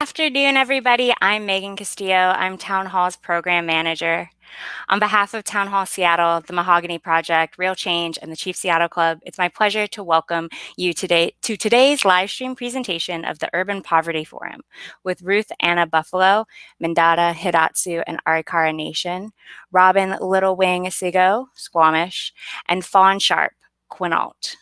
Afternoon, everybody. I'm Megan Castillo. I'm Town Hall's program manager. On behalf of Town Hall Seattle, the Mahogany Project, Real Change, and the Chief Seattle Club, it's my pleasure to welcome you today to today's live stream presentation of the Urban Poverty Forum with Ruth Anna Buffalo, Mandan, Hidatsa, and Arikara Nation, Robin Little Wing Sigo, Suquamish, and Fawn Sharp, Quinault.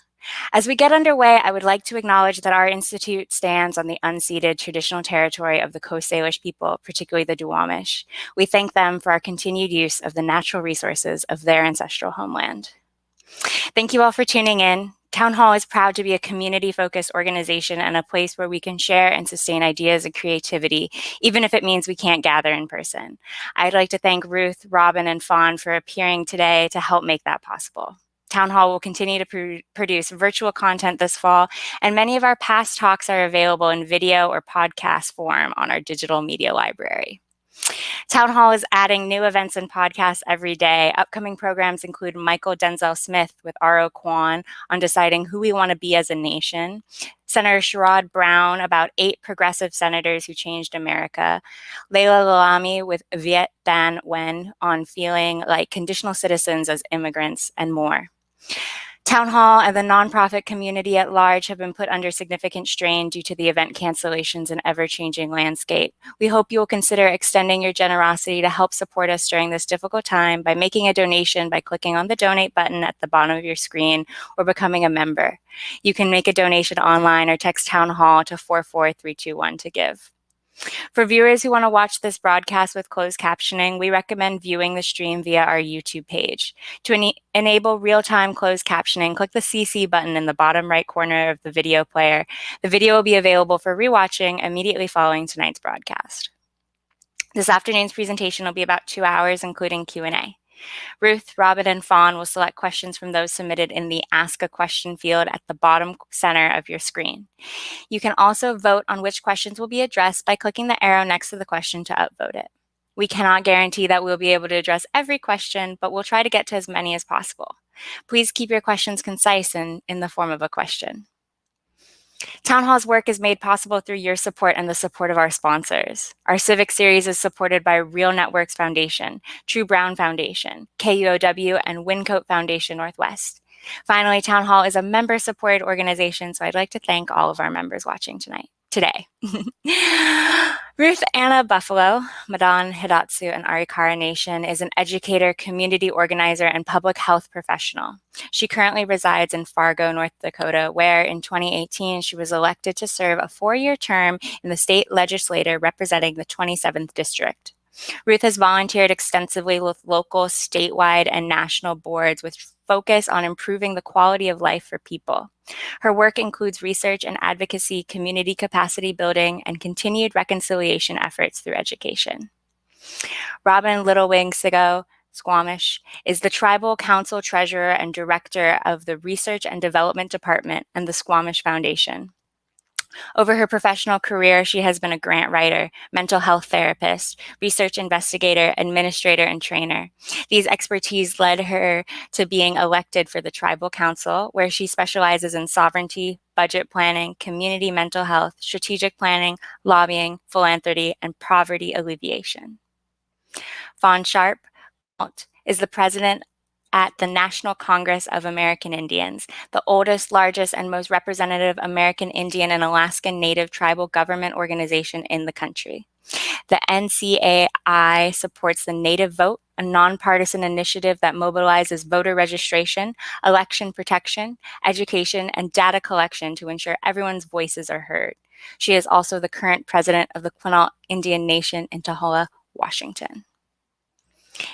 As we get underway, I would like to acknowledge that our institute stands on the unceded traditional territory of the Coast Salish people, particularly the Suquamish. We thank them for our continued use of the natural resources of their ancestral homeland. Thank you all for tuning in. Town Hall is proud to be a community-focused organization and a place where we can share and sustain ideas and creativity, even if it means we can't gather in person. I'd like to thank Ruth, Robin, and Fawn for appearing today to help make that possible. Town Hall will continue to produce virtual content this fall, and many of our past talks are available in video or podcast form on our digital media library. Town Hall is adding new events and podcasts every day. Upcoming programs include Michael Denzel Smith with R.O. Kwan on deciding who we want to be as a nation, Senator Sherrod Brown about 8 progressive senators who changed America, Leila Lalami with Viet Thanh Nguyen on feeling like conditional citizens as immigrants, and more. Town Hall and the nonprofit community at large have been put under significant strain due to the event cancellations and ever-changing landscape. We hope you will consider extending your generosity to help support us during this difficult time by making a donation by clicking on the donate button at the bottom of your screen or becoming a member. You can make a donation online or text Town Hall to 44321 to give. For viewers who want to watch this broadcast with closed captioning, we recommend viewing the stream via our YouTube page. To enable real-time closed captioning, click the CC button in the bottom right corner of the video player. The video will be available for rewatching immediately following tonight's broadcast. This afternoon's presentation will be about 2 hours, including Q&A. Ruth, Robin, and Fawn will select questions from those submitted in the Ask a Question field at the bottom center of your screen. You can also vote on which questions will be addressed by clicking the arrow next to the question to upvote it. We cannot guarantee that we'll be able to address every question, but we'll try to get to as many as possible. Please keep your questions concise and in the form of a question. Town Hall's work is made possible through your support and the support of our sponsors. Our Civic Series is supported by Real Networks Foundation, True Brown Foundation, KUOW, and Wyncote Foundation Northwest. Finally, Town Hall is a member-supported organization, so I'd like to thank all of our members watching today. Ruth Anna Buffalo, Mandan, Hidatsa, and Arikara Nation is an educator, community organizer, and public health professional. She currently resides in Fargo, North Dakota, where in 2018 she was elected to serve a 4-year term in the state legislature representing the 27th district. Ruth has volunteered extensively with local, statewide, and national boards with focus on improving the quality of life for people. Her work includes research and advocacy, community capacity building, and continued reconciliation efforts through education. Robin Little Wing Sigo, Suquamish, is the Tribal Council Treasurer and Director of the Research and Development Department and the Suquamish Foundation. Over her professional career, she has been a grant writer, mental health therapist, research investigator, administrator, and trainer. These expertise led her to being elected for the Tribal Council, where she specializes in sovereignty, budget planning, community mental health, strategic planning, lobbying, philanthropy, and poverty alleviation. Fawn Sharp is the president at the National Congress of American Indians, the oldest, largest, and most representative American Indian and Alaskan Native tribal government organization in the country. The NCAI supports the Native Vote, a nonpartisan initiative that mobilizes voter registration, election protection, education, and data collection to ensure everyone's voices are heard. She is also the current president of the Quinault Indian Nation in Tuhala, Washington.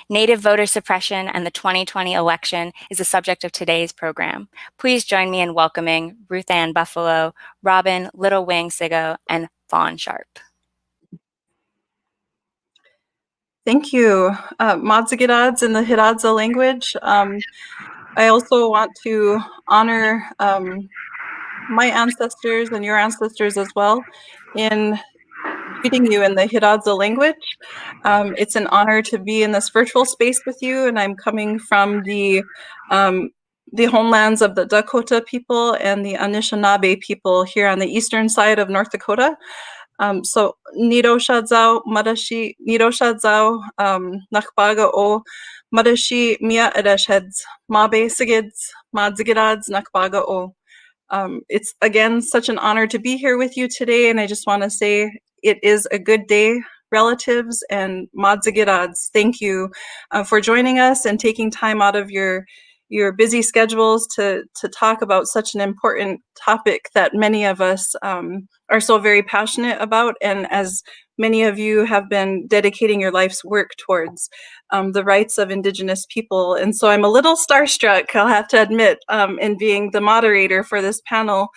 Native voter suppression and the 2020 election is the subject of today's program. Please join me in welcoming Ruth Ann Buffalo, Robin Little Wing Sigo, and Fawn Sharp. Thank you. Madzigidads in the Hidatsa language. I also want to honor my ancestors and your ancestors as well in greeting you in the Hidatsa language. It's an honor to be in this virtual space with you, and I'm coming from the homelands of the Dakota people and the Anishinaabe people here on the eastern side of North Dakota. So Niro Shadzao Madashi Niro Shadzao Nakbaga o Madashi Mia Edesheds Mabe Sigids Madzigidads Nakbaga o. It's again such an honor to be here with you today, and I just want to say it is a good day, relatives and Madzigidads. Thank you for joining us and taking time out of your busy schedules to talk about such an important topic that many of us are so very passionate about, and as many of you have been dedicating your life's work towards the rights of Indigenous people. And so I'm a little starstruck, I'll have to admit, in being the moderator for this panel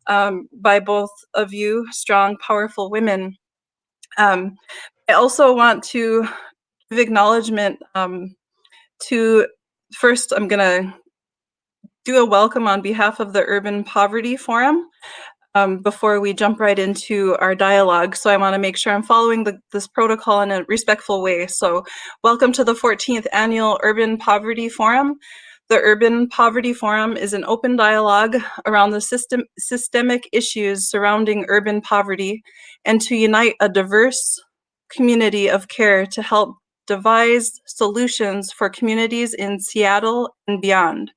by both of you, strong, powerful women. I also want to give acknowledgement to, first I'm gonna do a welcome on behalf of the Urban Poverty Forum before we jump right into our dialogue. So I want to make sure I'm following this protocol in a respectful way. So welcome to the 14th Annual Urban Poverty Forum. The Urban Poverty Forum is an open dialogue around the systemic issues surrounding urban poverty and to unite a diverse community of care to help devise solutions for communities in Seattle and beyond.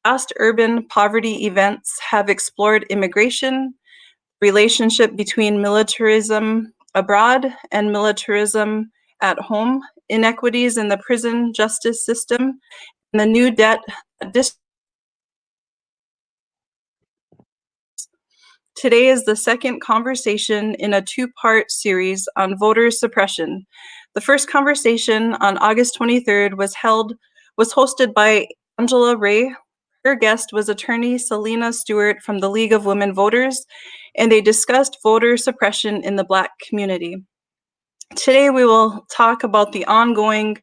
Past urban poverty events have explored immigration, relationship between militarism abroad and militarism at home, inequities in the prison justice system, and the new debt. Today is the second conversation in a two-part series on voter suppression. The first conversation on August 23rd was hosted by Angela Ray. Her guest was attorney Selena Stewart from the League of Women Voters, and they discussed voter suppression in the Black community. Today we will talk about the ongoing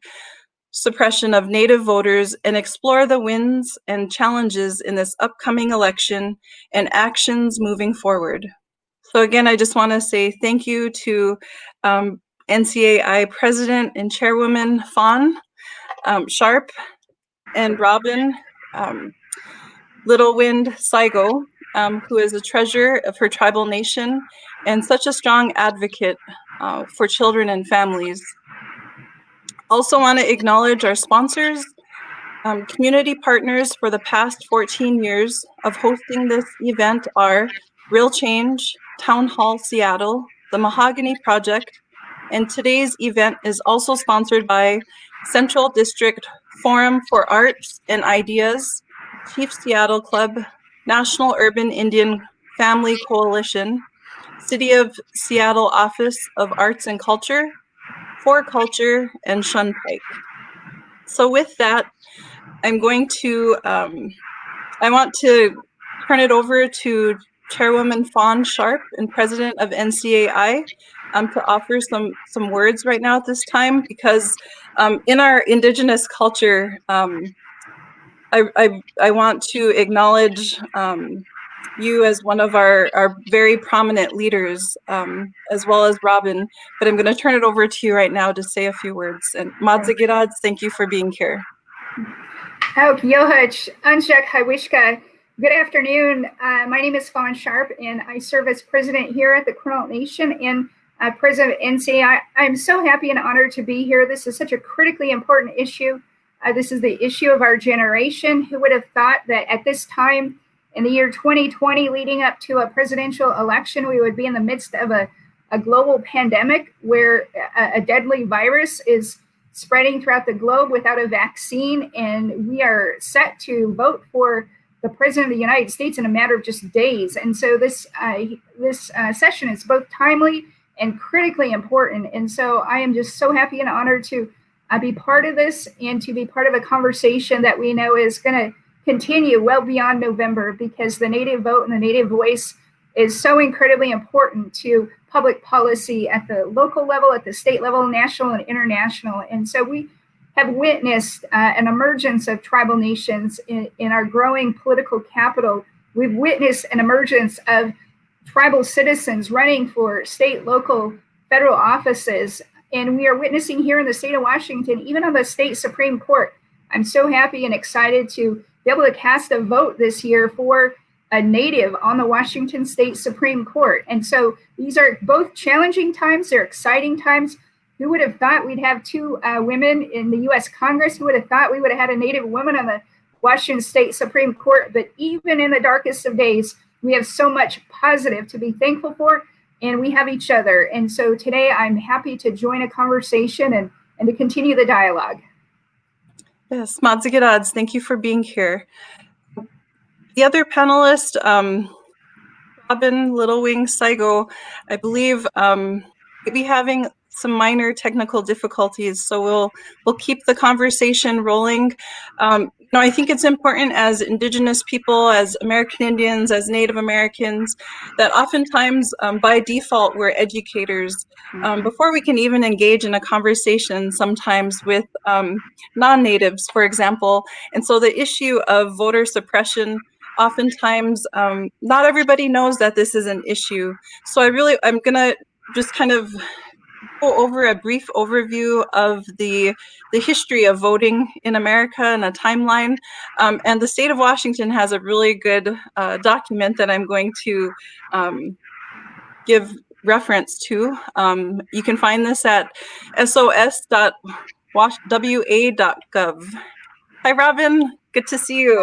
suppression of Native voters and explore the wins and challenges in this upcoming election and actions moving forward. So again, I just want to say thank you to NCAI President and Chairwoman Fawn Sharp and Robin Little Wing Sigo, who is a treasurer of her tribal nation and such a strong advocate for children and families. Also want to acknowledge our sponsors, community partners for the past 14 years of hosting this event are Real Change, Town Hall Seattle, the Mahogany Project, and today's event is also sponsored by Central District Forum for Arts and Ideas, Chief Seattle Club, National Urban Indian Family Coalition, City of Seattle Office of Arts and Culture, For Culture, and Shunpike. So with that, I'm going to, I want to turn it over to Chairwoman Fawn Sharp and President of NCAI to offer some words right now at this time, because in our Indigenous culture, I want to acknowledge you as one of our very prominent leaders, as well as Robin, but I'm going to turn it over to you right now to say a few words. And Madzigirads, thank you for being here. Good afternoon. My name is Fawn Sharp, and I serve as president here at the Quinault Nation and president of NCAI. I'm so happy and honored to be here. This is such a critically important issue. This is the issue of our generation. Who would have thought that at this time in the year 2020, leading up to a presidential election, we would be in the midst of a global pandemic where a deadly virus is spreading throughout the globe without a vaccine, and we are set to vote for the President of the United States in a matter of just days. And so this session is both timely and critically important. And so I am just so happy and honored to be part of this and to be part of a conversation that we know is going to continue well beyond November, because the Native vote and the Native voice is so incredibly important to public policy at the local level, at the state level, national and international. And so we have witnessed an emergence of tribal nations in our growing political capital. We've witnessed an emergence of tribal citizens running for state, local, federal offices. And we are witnessing here in the state of Washington, even on the state Supreme Court. I'm so happy and excited to be able to cast a vote this year for a Native on the Washington State Supreme Court. And so these are both challenging times. They're exciting times. Who would have thought we'd have two women in the U.S. Congress? Who would have thought we would have had a Native woman on the Washington State Supreme Court? But even in the darkest of days, we have so much positive to be thankful for, and we have each other. And so today I'm happy to join a conversation and to continue the dialogue. Yes, Madzigidads, thank you for being here. The other panelist, Robin Little Wing Sigo, I believe might be having some minor technical difficulties, so we'll keep the conversation rolling. I think it's important as Indigenous people, as American Indians, as Native Americans, that oftentimes by default we're educators before we can even engage in a conversation sometimes with non-natives, for example. And so the issue of voter suppression, oftentimes not everybody knows that this is an issue. So I'm gonna just kind of go over a brief overview of the history of voting in America and a timeline. And the state of Washington has a really good document that I'm going to give reference to. You can find this at sos.wa.gov. Hi, Robin. Good to see you.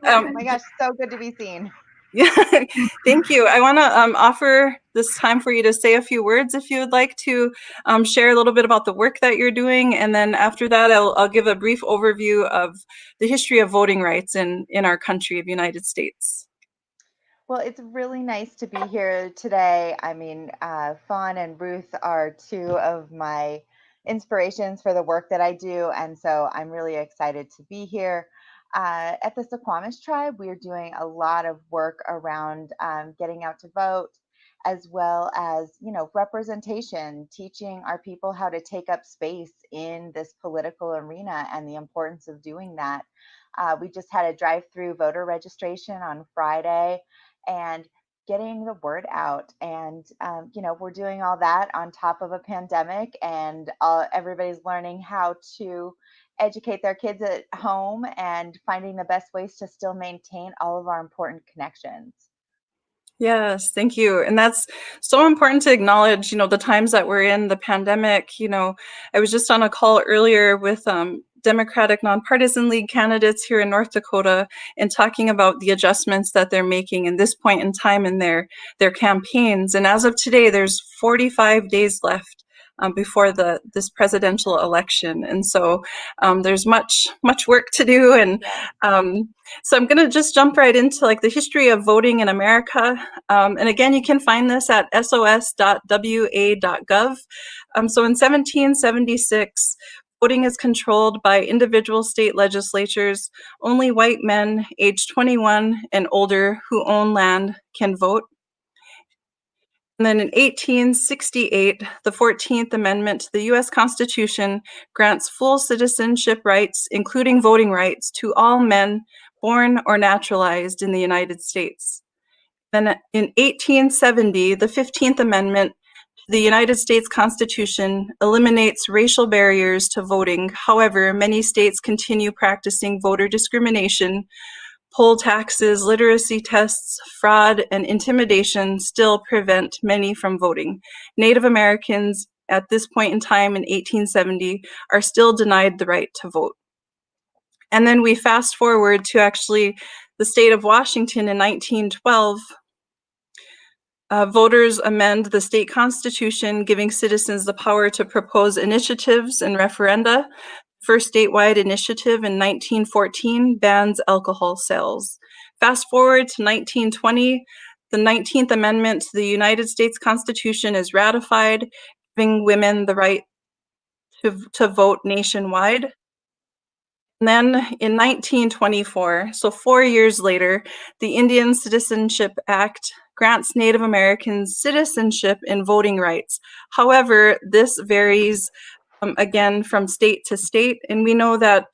Oh my gosh, so good to be seen. Yeah, thank you. I want to offer this time for you to say a few words if you would like to share a little bit about the work that you're doing. And then after that, I'll give a brief overview of the history of voting rights in our country of the United States. Well, it's really nice to be here today. I mean, Fawn and Ruth are two of my inspirations for the work that I do. And so I'm really excited to be here. At the Suquamish tribe, we're doing a lot of work around getting out to vote, as well as, representation, teaching our people how to take up space in this political arena and the importance of doing that. We just had a drive-through voter registration on Friday, and getting the word out. And, we're doing all that on top of a pandemic, and everybody's learning how to educate their kids at home and finding the best ways to still maintain all of our important connections. Yes, thank you. And that's so important to acknowledge, the times that we're in, the pandemic. I was just on a call earlier with Democratic Nonpartisan League candidates here in North Dakota and talking about the adjustments that they're making in this point in time in their campaigns. And as of today, there's 45 days left before this presidential election. And so there's much work to do. And so I'm going to just jump right into the history of voting in America. And again, you can find this at sos.wa.gov. So in 1776, voting is controlled by individual state legislatures. Only white men aged 21 and older who own land can vote. And then in 1868, the 14th Amendment to the U.S. Constitution grants full citizenship rights, including voting rights, to all men born or naturalized in the United States. Then in 1870, the 15th Amendment to the United States Constitution eliminates racial barriers to voting. However, many states continue practicing voter discrimination. Poll taxes, literacy tests, fraud, and intimidation still prevent many from voting. Native Americans at this point in time in 1870 are still denied the right to vote. And then we fast forward to actually the state of Washington in 1912. Voters amend the state constitution, giving citizens the power to propose initiatives and referenda. First statewide initiative in 1914 bans alcohol sales. Fast forward to 1920, the 19th Amendment to the United States Constitution is ratified, giving women the right to vote nationwide. And then in 1924, so 4 years later, the Indian Citizenship Act grants Native Americans citizenship and voting rights. However, this varies again from state to state, and we know that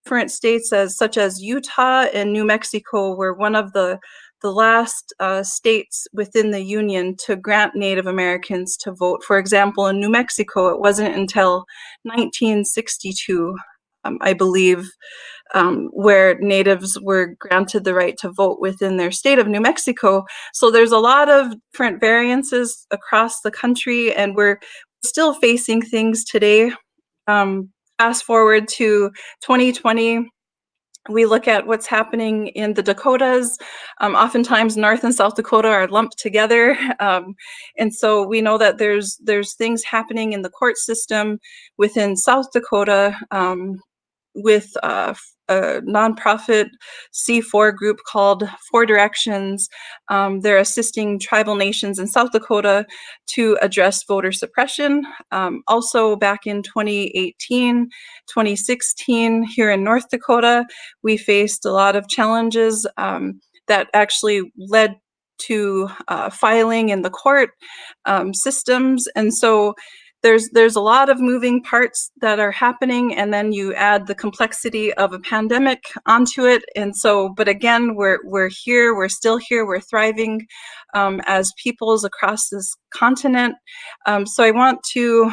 different states such as Utah and New Mexico were one of the last states within the Union to grant Native Americans to vote. For example, in New Mexico, it wasn't until 1962 I believe, where natives were granted the right to vote within their state of New Mexico. So there's a lot of different variances across the country, and we're still facing things today. Fast forward to 2020, we look at what's happening in the Dakotas. Oftentimes, North and South Dakota are lumped together, and so we know that there's things happening in the court system within South Dakota, with a nonprofit C4 group called Four Directions. They're assisting tribal nations in South Dakota to address voter suppression. Also back in 2018, 2016, here in North Dakota, we faced a lot of challenges that actually led to filing in the court systems. And so there's a lot of moving parts that are happening, and then you add the complexity of a pandemic onto it. And so, but again, we're here, we're still here, we're thriving as peoples across this continent. So I want to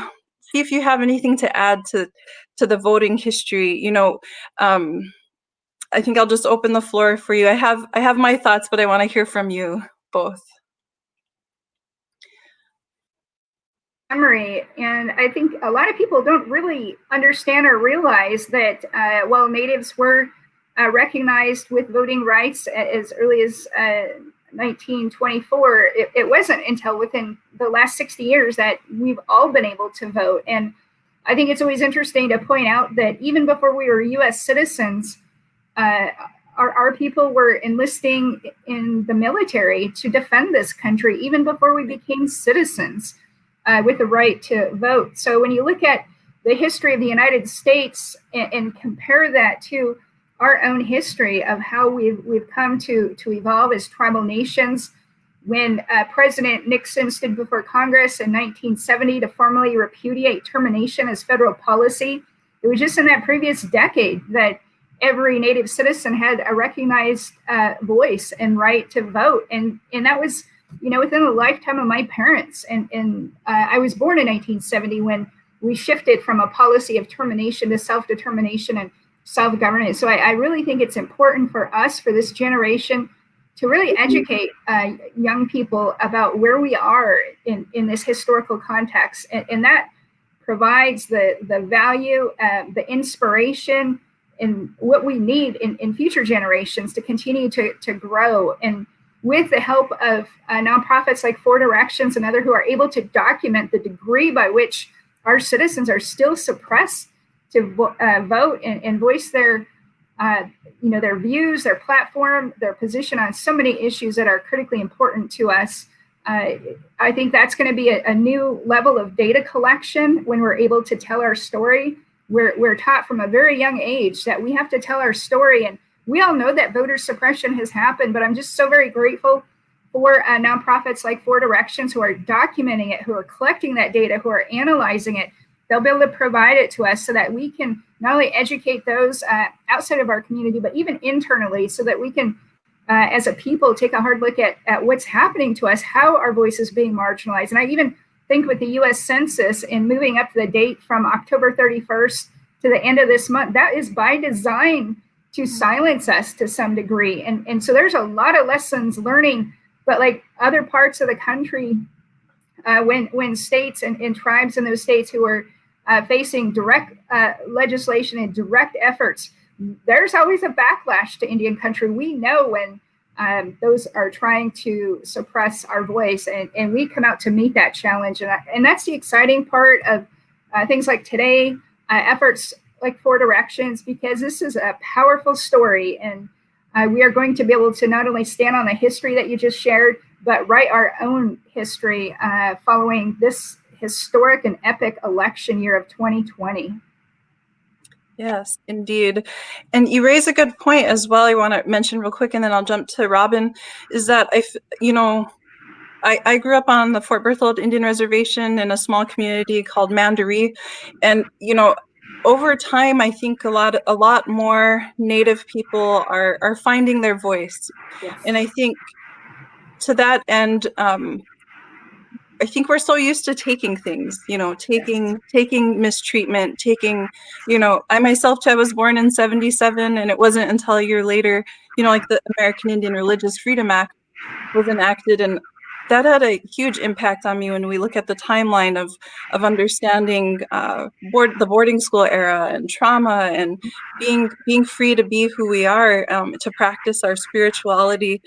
see if you have anything to add to the voting history. You know, I think I'll just open the floor for you. I have my thoughts, but I want to hear from you both. Memory, and I think a lot of people don't really understand or realize that while natives were recognized with voting rights as early as 1924, it wasn't until within the last 60 years that we've all been able to vote. And I think it's always interesting to point out that even before we were U.S. citizens, our people were enlisting in the military to defend this country, even before we became citizens. With the right to vote. So when you look at the history of the United States and compare that to our own history of how we've come to evolve as tribal nations, when President Nixon stood before Congress in 1970 to formally repudiate termination as federal policy, it was just in that previous decade that every Native citizen had a recognized voice and right to vote. And that was, you know, within the lifetime of my parents. And I was born in 1970 when we shifted from a policy of termination to self-determination and self-governance. So I really think it's important for us, for this generation, to really educate young people about where we are in this historical context. And that provides the value, the inspiration, and what we need in future generations to continue to grow. And with the help of nonprofits like Four Directions and others who are able to document the degree by which our citizens are still suppressed to vote and voice their, their views, their platform, their position on so many issues that are critically important to us. I think that's going to be a new level of data collection when we're able to tell our story. We're taught from a very young age that we have to tell our story, and we all know that voter suppression has happened, but I'm just so very grateful for nonprofits like Four Directions who are documenting it, who are collecting that data, who are analyzing it. They'll be able to provide it to us so that we can not only educate those outside of our community, but even internally, so that we can, as a people, take a hard look at what's happening to us, how our voice is being marginalized. And I even think with the U.S. Census and moving up to the date from October 31st to the end of this month, that is by design to silence us to some degree. And so there's a lot of lessons learning, but like other parts of the country, when states and tribes in those states who are facing direct legislation and direct efforts, there's always a backlash to Indian country. We know when those are trying to suppress our voice, and we come out to meet that challenge. And that's the exciting part of things like today, efforts like Four Directions, because this is a powerful story, and we are going to be able to not only stand on the history that you just shared, but write our own history following this historic and epic election year of 2020. Yes, indeed. And you raise a good point as well. I want to mention real quick, and then I'll jump to Robin, is that I grew up on the Fort Berthold Indian Reservation in a small community called Mandan. And, over time, I think a lot more Native people are finding their voice. Yes. And I think to that end, I think we're so used to taking things, taking mistreatment, I myself, I was born in 77, and it wasn't until a year later, like the American Indian Religious Freedom Act was enacted, and that had a huge impact on me when we look at the timeline of understanding the boarding school era and trauma and being free to be who we are, to practice our spirituality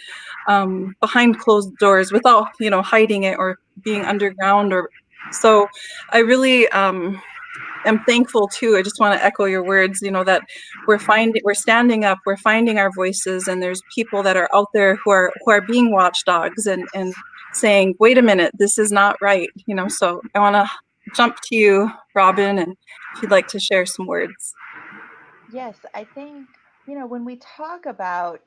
behind closed doors without hiding it or being underground. Or so I really am thankful too. I just want to echo your words, that we're standing up, we're finding our voices, and there's people that are out there who are being watchdogs and saying, wait a minute, this is not right. So I want to jump to you, Robin, and if you'd like to share some words. Yes, I think, when we talk about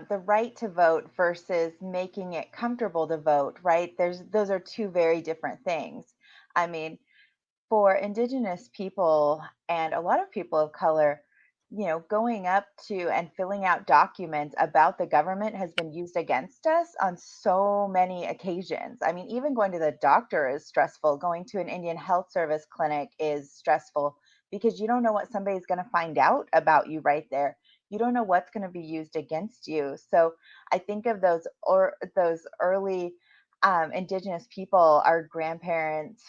the right to vote versus making it comfortable to vote, right? Those are two very different things. I mean, for Indigenous people and a lot of people of color, going up to and filling out documents about the government has been used against us on so many occasions. I mean, even going to the doctor is stressful. Going to an Indian Health Service clinic is stressful because you don't know what somebody's going to find out about you right there. You don't know what's going to be used against you. So I think of those early Indigenous people, our grandparents,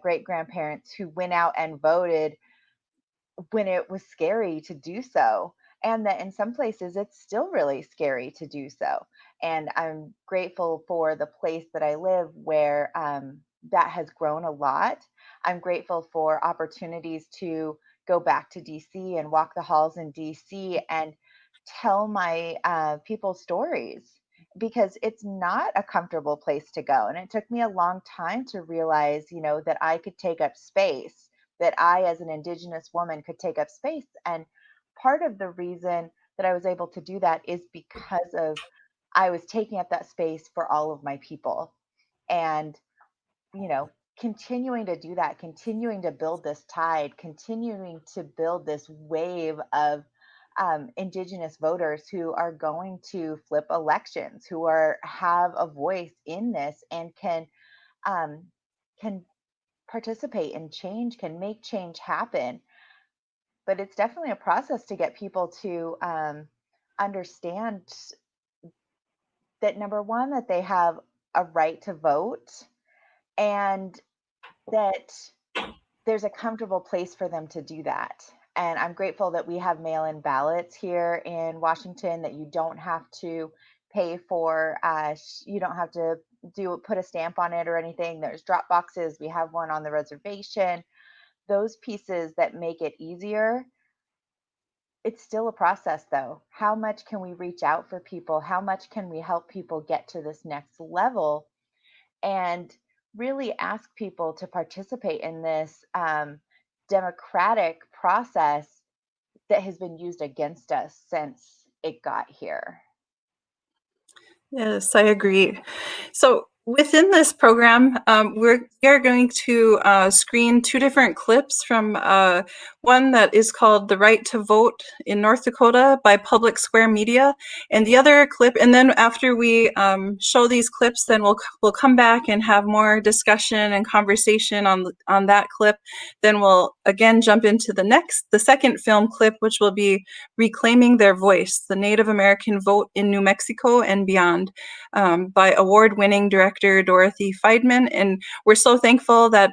great grandparents who went out and voted when it was scary to do so. And that in some places it's still really scary to do so. And I'm grateful for the place that I live where that has grown a lot. I'm grateful for opportunities to go back to DC and walk the halls in DC and tell my people stories, because it's not a comfortable place to go. And it took me a long time to realize, that I could take up space, that I, as an Indigenous woman, could take up space. And part of the reason that I was able to do that is because of I was taking up that space for all of my people. And, continuing to do that, continuing to build this tide, continuing to build this wave of Indigenous voters who are going to flip elections, who have a voice in this and um, can participate in change, can make change happen. But it's definitely a process to get people to understand that, number one, that they have a right to vote, and that there's a comfortable place for them to do that. And I'm grateful that we have mail-in ballots here in Washington, that you don't have to pay for. You don't have to put a stamp on it or anything. There's drop boxes. We have one on the reservation. Those pieces that make it easier. It's still a process, though. How much can we reach out for people? How much can we help people get to this next level? And really ask people to participate in this democratic process that has been used against us since it got here. Yes, I agree. So within this program, we are going to screen two different clips from one that is called "The Right to Vote in North Dakota" by Public Square Media, and the other clip. And then after we show these clips, then we'll come back and have more discussion and conversation on that clip. Then we'll again jump into the second film clip, which will be "Reclaiming Their Voice: The Native American Vote in New Mexico and Beyond," by award-winning director Dorothy Feidman. And we're so thankful that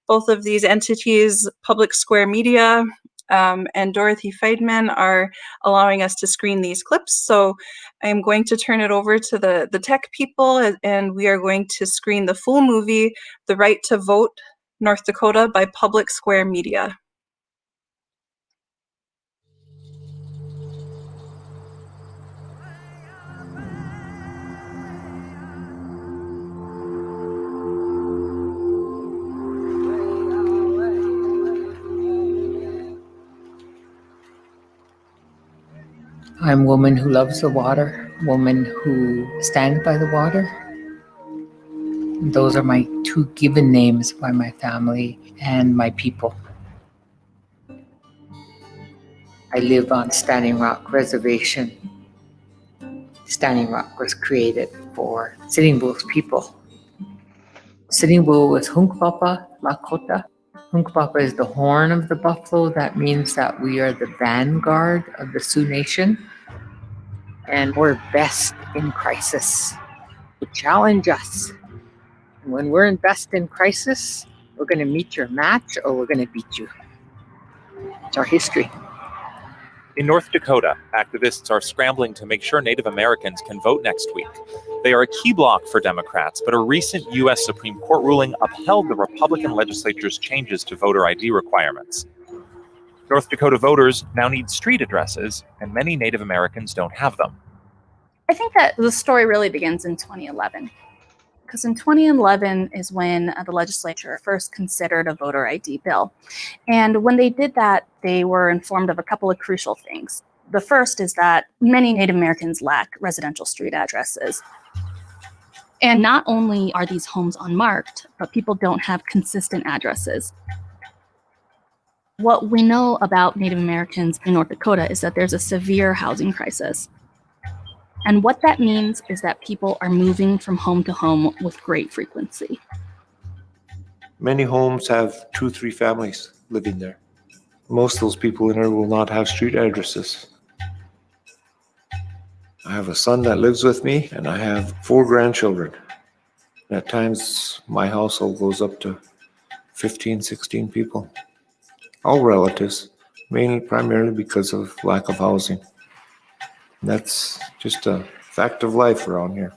both of these entities, Public Square Media and Dorothy Feidman, are allowing us to screen these clips. So I'm going to turn it over to the tech people, and we are going to screen the full movie, "The Right to Vote, North Dakota" by Public Square Media. I'm a woman who loves the water, woman who stands by the water. Those are my two given names by my family and my people. I live on Standing Rock Reservation. Standing Rock was created for Sitting Bull's people Sitting Bull was Hunkpapa Lakota. Hunkpapa is the horn of the buffalo. That means that we are the vanguard of the Sioux Nation, and we're best in crisis. So challenge us. And when we're in best in crisis, we're going to meet your match or we're going to beat you. It's our history. In North Dakota, activists are scrambling to make sure Native Americans can vote next week. They are a key bloc for Democrats, but a recent U.S. Supreme Court ruling upheld the Republican legislature's changes to voter ID requirements. North Dakota voters now need street addresses, and many Native Americans don't have them. I think that the story really begins in 2011. Because in 2011 is when the legislature first considered a voter ID bill. And when they did that, they were informed of a couple of crucial things. The first is that many Native Americans lack residential street addresses. And not only are these homes unmarked, but people don't have consistent addresses. What we know about Native Americans in North Dakota is that there's a severe housing crisis. And what that means is that people are moving from home to home with great frequency. Many homes have 2-3 families living there. Most of those people in there will not have street addresses. I have a son that lives with me, and I have 4 grandchildren. At times, my household goes up to 15, 16 people. All relatives, primarily because of lack of housing. That's just a fact of life around here.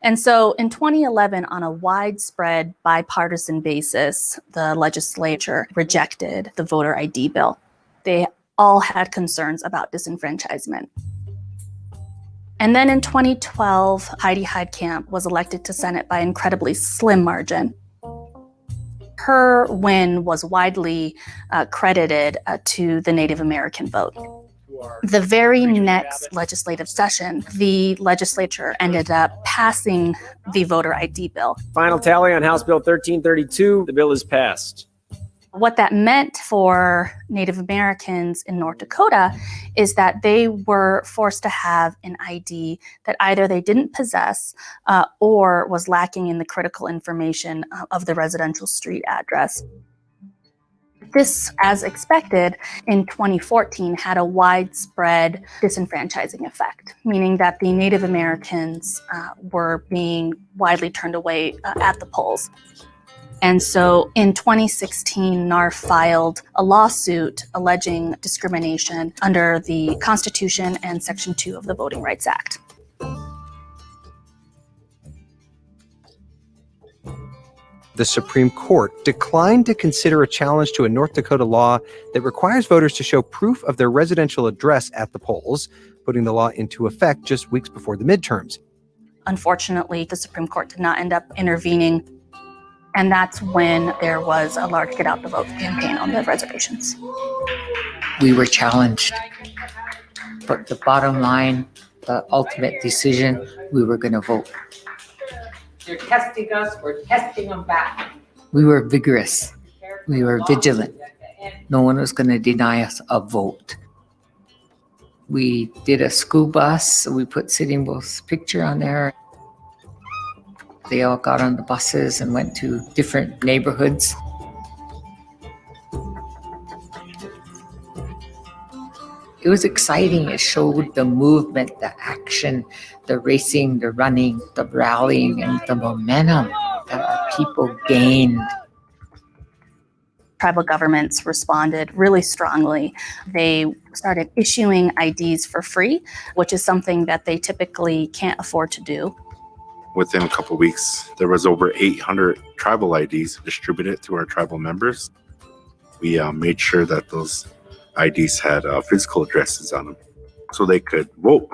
And so in 2011, on a widespread bipartisan basis, the legislature rejected the voter ID bill. They all had concerns about disenfranchisement. And then in 2012, Heidi Heitkamp was elected to Senate by an incredibly slim margin. Her win was widely credited to the Native American vote. The very next legislative session, the legislature ended up passing the voter ID bill. Final tally on House Bill 1332, the bill is passed. What that meant for Native Americans in North Dakota is that they were forced to have an ID that either they didn't possess or was lacking in the critical information of the residential street address. This, as expected, in 2014 had a widespread disenfranchising effect, meaning that the Native Americans were being widely turned away at the polls. And so in 2016, NAR filed a lawsuit alleging discrimination under the Constitution and Section 2 of the Voting Rights Act. The Supreme Court declined to consider a challenge to a North Dakota law that requires voters to show proof of their residential address at the polls, putting the law into effect just weeks before the midterms. Unfortunately, the Supreme Court did not end up intervening, and that's when there was a large Get Out the Vote campaign on the reservations. We were challenged, but the bottom line, the ultimate decision, we were going to vote. They're testing us, we're testing them back. We were vigorous. We were vigilant. No one was going to deny us a vote. We did a school bus. We put Sitting Bull's picture on there. They all got on the buses and went to different neighborhoods. It was exciting. It showed the movement, the action, the racing, the running, the rallying, and the momentum that our people gained. Tribal governments responded really strongly. They started issuing IDs for free, which is something that they typically can't afford to do. Within a couple of weeks, there was over 800 tribal IDs distributed to our tribal members. We made sure that those IDs had physical addresses on them so they could vote.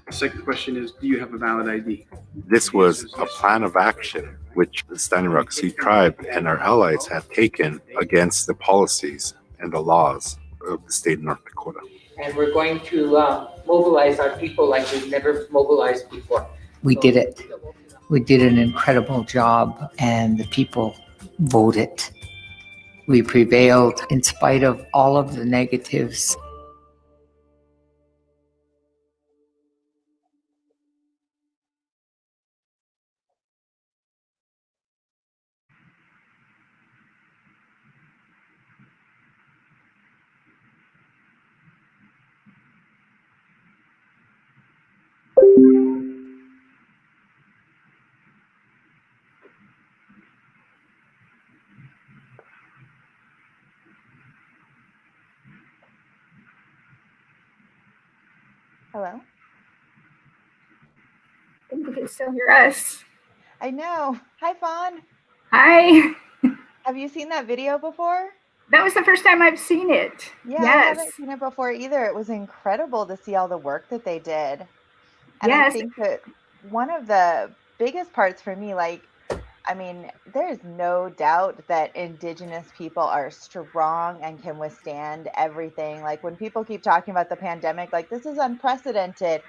The second question is, do you have a valid ID? This was a plan of action which the Standing Rock Sioux tribe and our allies had taken against the policies and the laws of the state of North Dakota. And we're going to mobilize our people like we've never mobilized before. We did it. We did an incredible job, and the people voted. We prevailed in spite of all of the negatives. Hello? I think you can still hear us. I know. Hi, Fawn. Hi. Have you seen that video before? That was the first time I've seen it. Yeah, Yes. I haven't seen it before either. It was incredible to see all the work that they did. And Yes. I think that one of the biggest parts for me, like, I mean, there's no doubt that Indigenous people are strong and can withstand everything. Like when people keep talking about the pandemic, like this is unprecedented.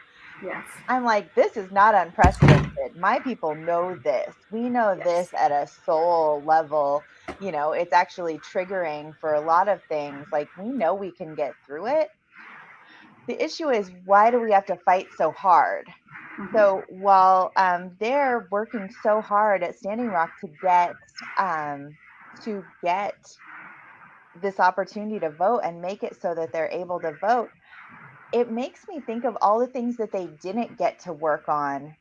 Yes. I'm like, this is not unprecedented. My people know this. We know this at a soul level. You know, it's actually triggering for a lot of things. Like we know we can get through it. The issue is, why do we have to fight so hard? So while they're working so hard at Standing Rock to get this opportunity to vote and make it so that they're able to vote, it makes me think of all the things that they didn't get to work on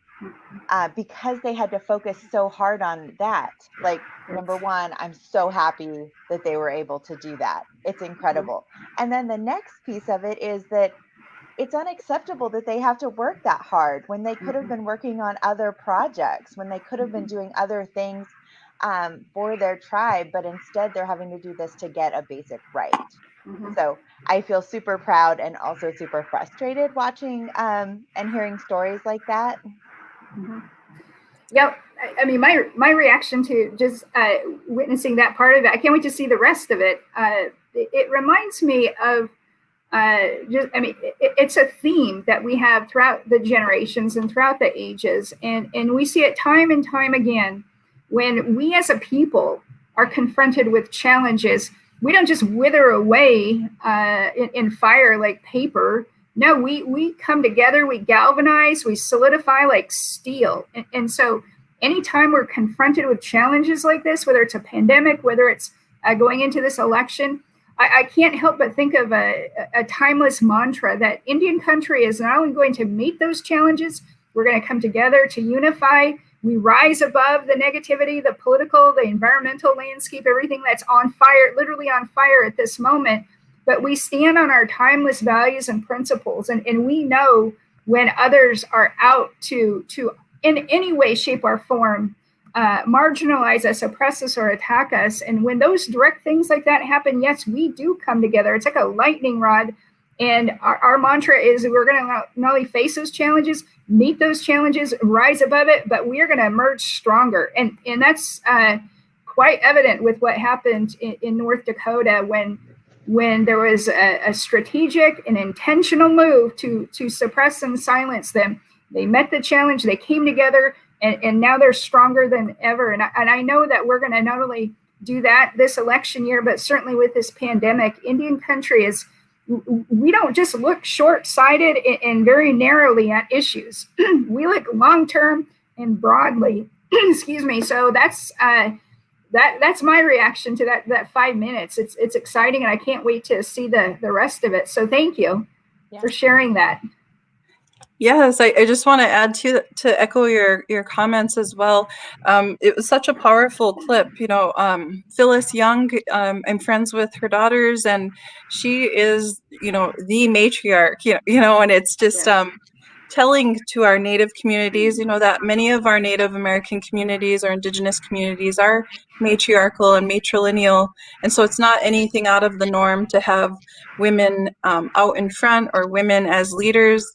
because they had to focus so hard on that. Like, number one, I'm so happy that they were able to do that. It's incredible. And then the next piece of it is that it's unacceptable that they have to work that hard when they could have been working on other projects, when they could have been doing other things for their tribe, but instead they're having to do this to get a basic right. So I feel super proud and also super frustrated watching and hearing stories like that. Yep. I mean, my reaction to just witnessing that part of it, I can't wait to see the rest of it. It reminds me of it's a theme that we have throughout the generations and throughout the ages. And we see it time and time again. When we as a people are confronted with challenges, we don't just wither away in fire like paper. No, we come together, we galvanize, we solidify like steel. And so anytime we're confronted with challenges like this, whether it's a pandemic, whether it's going into this election, I can't help but think of a timeless mantra that Indian country is not only going to meet those challenges, we're going to come together to unify. We rise above the negativity, the political, the environmental landscape, everything that's on fire, literally on fire at this moment. But we stand on our timeless values and principles. And we know when others are out to in any way, shape, or form, marginalize us, oppress us, or attack us. And when those direct things like that happen, yes, we do come together. It's like a lightning rod. And our mantra is we're going to not only face those challenges, meet those challenges, rise above it, but we are going to emerge stronger. And that's quite evident with what happened in North Dakota when there was a strategic and intentional move to suppress and silence them. They met the challenge, they came together, and now they're stronger than ever. And I know that we're going to not only do that this election year, but certainly with this pandemic, Indian country we don't just look short-sighted and very narrowly at issues. We look long-term and broadly. Excuse me. So that's my reaction to that 5 minutes. It's exciting, and I can't wait to see the rest of it. So thank you for sharing that. Yes, I just want to add to echo your comments as well. It was such a powerful clip. You know, Phyllis Young, I'm friends with her daughters, and she is, you know, the matriarch. You know, and it's just telling to our Native communities, you know, that many of our Native American communities or Indigenous communities are matriarchal and matrilineal, and so it's not anything out of the norm to have women out in front or women as leaders,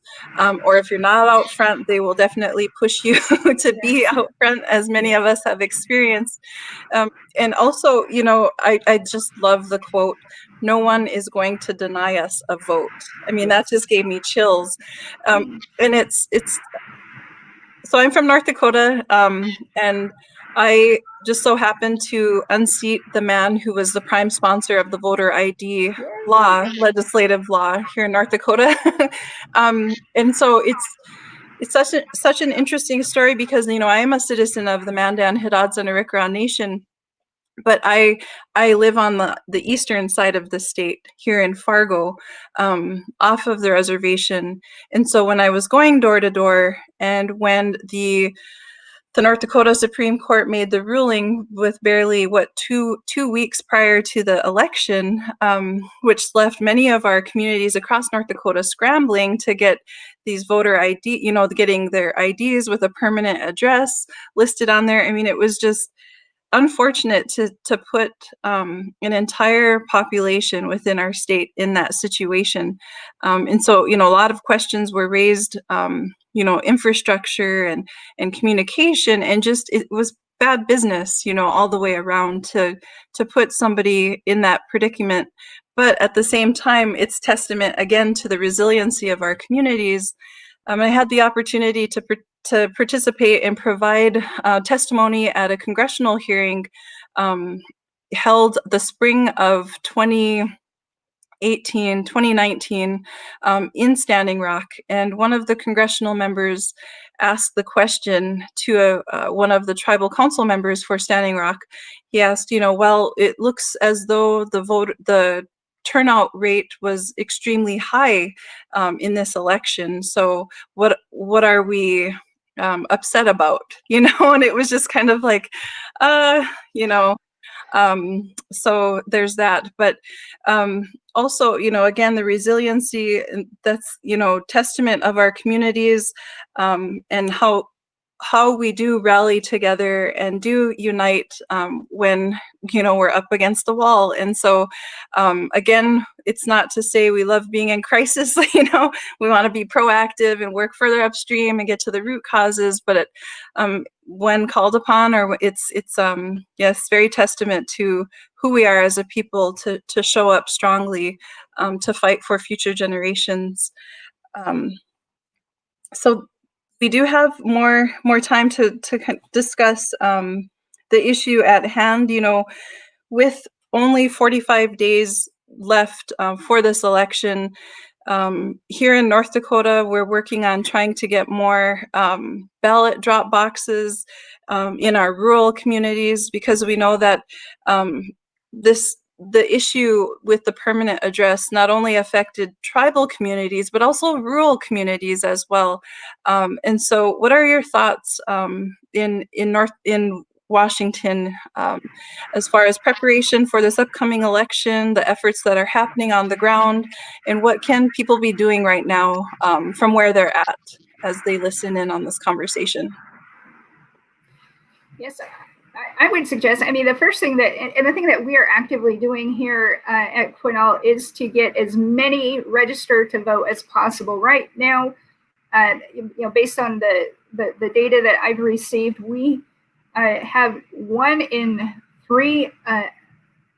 or if you're not out front, they will definitely push you to be out front, as many of us have experienced. And also, you know, I just love the quote, "No one is going to deny us a vote." I mean, that just gave me chills. And it's so I'm from North Dakota, and I just so happened to unseat the man who was the prime sponsor of the voter ID legislative law here in North Dakota. And so it's such an interesting story because, you know, I am a citizen of the Mandan, Hidatsa, and Arikara Nation, but I live on the eastern side of the state here in Fargo, off of the reservation. And so when I was going door to door, and when the the North Dakota Supreme Court made the ruling with barely two weeks prior to the election, which left many of our communities across North Dakota scrambling to get these voter ID, getting their IDs with a permanent address listed on there. I mean, it was just unfortunate to put an entire population within our state in that situation. And so, a lot of questions were raised, infrastructure and communication, and just it was bad business, all the way around to put somebody in that predicament. But at the same time, it's testament again to the resiliency of our communities. I had the opportunity to participate and provide testimony at a congressional hearing held the spring of 2019 in Standing Rock. And one of the congressional members asked the question to one of the tribal council members for Standing Rock. He asked, well, it looks as though the turnout rate was extremely high in this election. So what are we upset about? And it was just kind of like, so there's that. But also, again, the resiliency, that's, testament of our communities, and how we do rally together and do unite when, we're up against the wall. And so, again, it's not to say we love being in crisis, we want to be proactive and work further upstream and get to the root causes, but when called upon, or it's yes, very testament to who we are as a people to show up strongly, to fight for future generations. So we do have more time to discuss the issue at hand. With only 45 days left for this election, here in North Dakota, we're working on trying to get more ballot drop boxes in our rural communities, because we know that the issue with the permanent address not only affected tribal communities, but also rural communities as well. And so what are your thoughts in Washington as far as preparation for this upcoming election, the efforts that are happening on the ground, and what can people be doing right now from where they're at as they listen in on this conversation? Yes, I would suggest, the first thing and the thing that we are actively doing here at Quinault is to get as many registered to vote as possible. Right now, based on the data that I've received, we have 1 in 3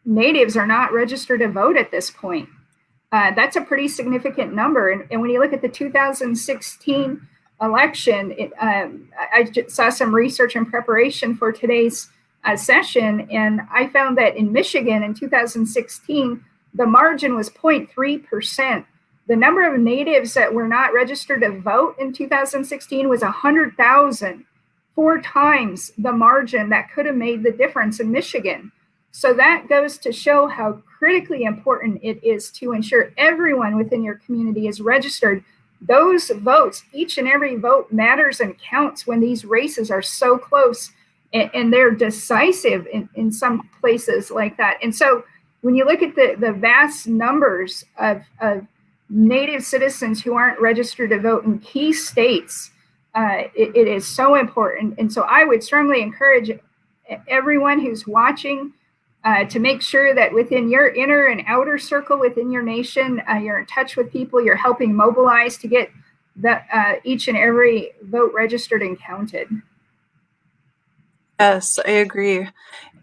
natives are not registered to vote at this point. That's a pretty significant number. And when you look at the 2016 election, I just saw some research in preparation for today's session, and I found that in Michigan in 2016, the margin was 0.3%. The number of natives that were not registered to vote in 2016 was 100,000, 4 times the margin that could have made the difference in Michigan. So that goes to show how critically important it is to ensure everyone within your community is registered. Those votes, each and every vote matters and counts when these races are so close, and they're decisive in some places like that. And so when you look at the vast numbers of Native citizens who aren't registered to vote in key states, it is so important. And so I would strongly encourage everyone who's watching to make sure that within your inner and outer circle within your nation, you're in touch with people, you're helping mobilize to get each and every vote registered and counted. Yes, I agree.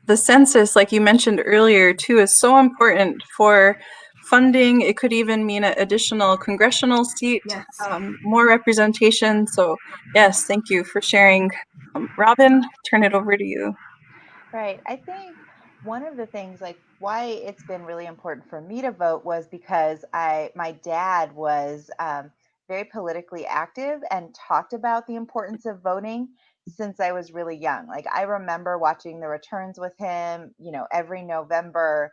The census, like you mentioned earlier, too, is so important for funding. It could even mean an additional congressional seat, yes. More representation. So yes, thank you for sharing. Robin, turn it over to you. Right. I think one of the things, like why it's been really important for me to vote, was because my dad was very politically active and talked about the importance of voting since I was really young. Like I remember watching the returns with him, every November,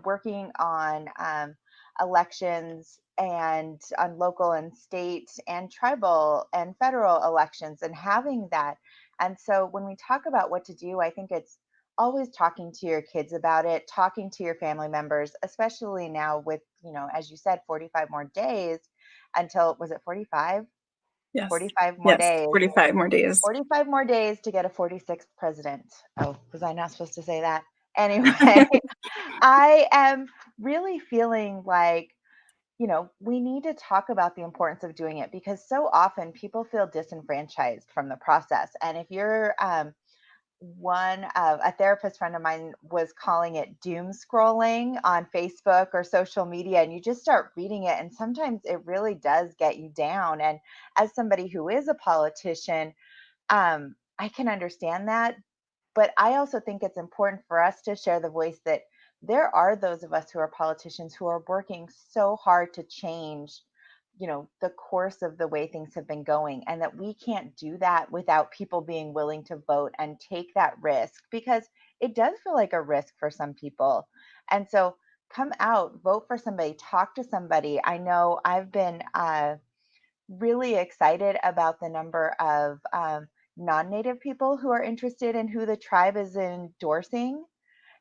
working on elections and on local and state and tribal and federal elections, and having that And so when we talk about what to do, I think it's always talking to your kids about it, talking to your family members, especially now with, as you said, 45 more days until, was it 45? Yes. 45 more days. 45 more days. 45 more days to get a 46th president. Oh, was I not supposed to say that? Anyway, I am really feeling like, we need to talk about the importance of doing it, because so often people feel disenfranchised from the process. And if you're a therapist friend of mine was calling it doom scrolling on Facebook or social media, and you just start reading it, and sometimes it really does get you down. And as somebody who is a politician, I can understand that, but I also think it's important for us to share the voice that there are those of us who are politicians who are working so hard to change, the course of the way things have been going, and that we can't do that without people being willing to vote and take that risk, because it does feel like a risk for some people. And so come out, vote for somebody, talk to somebody. I know I've been really excited about the number of non-native people who are interested in who the tribe is endorsing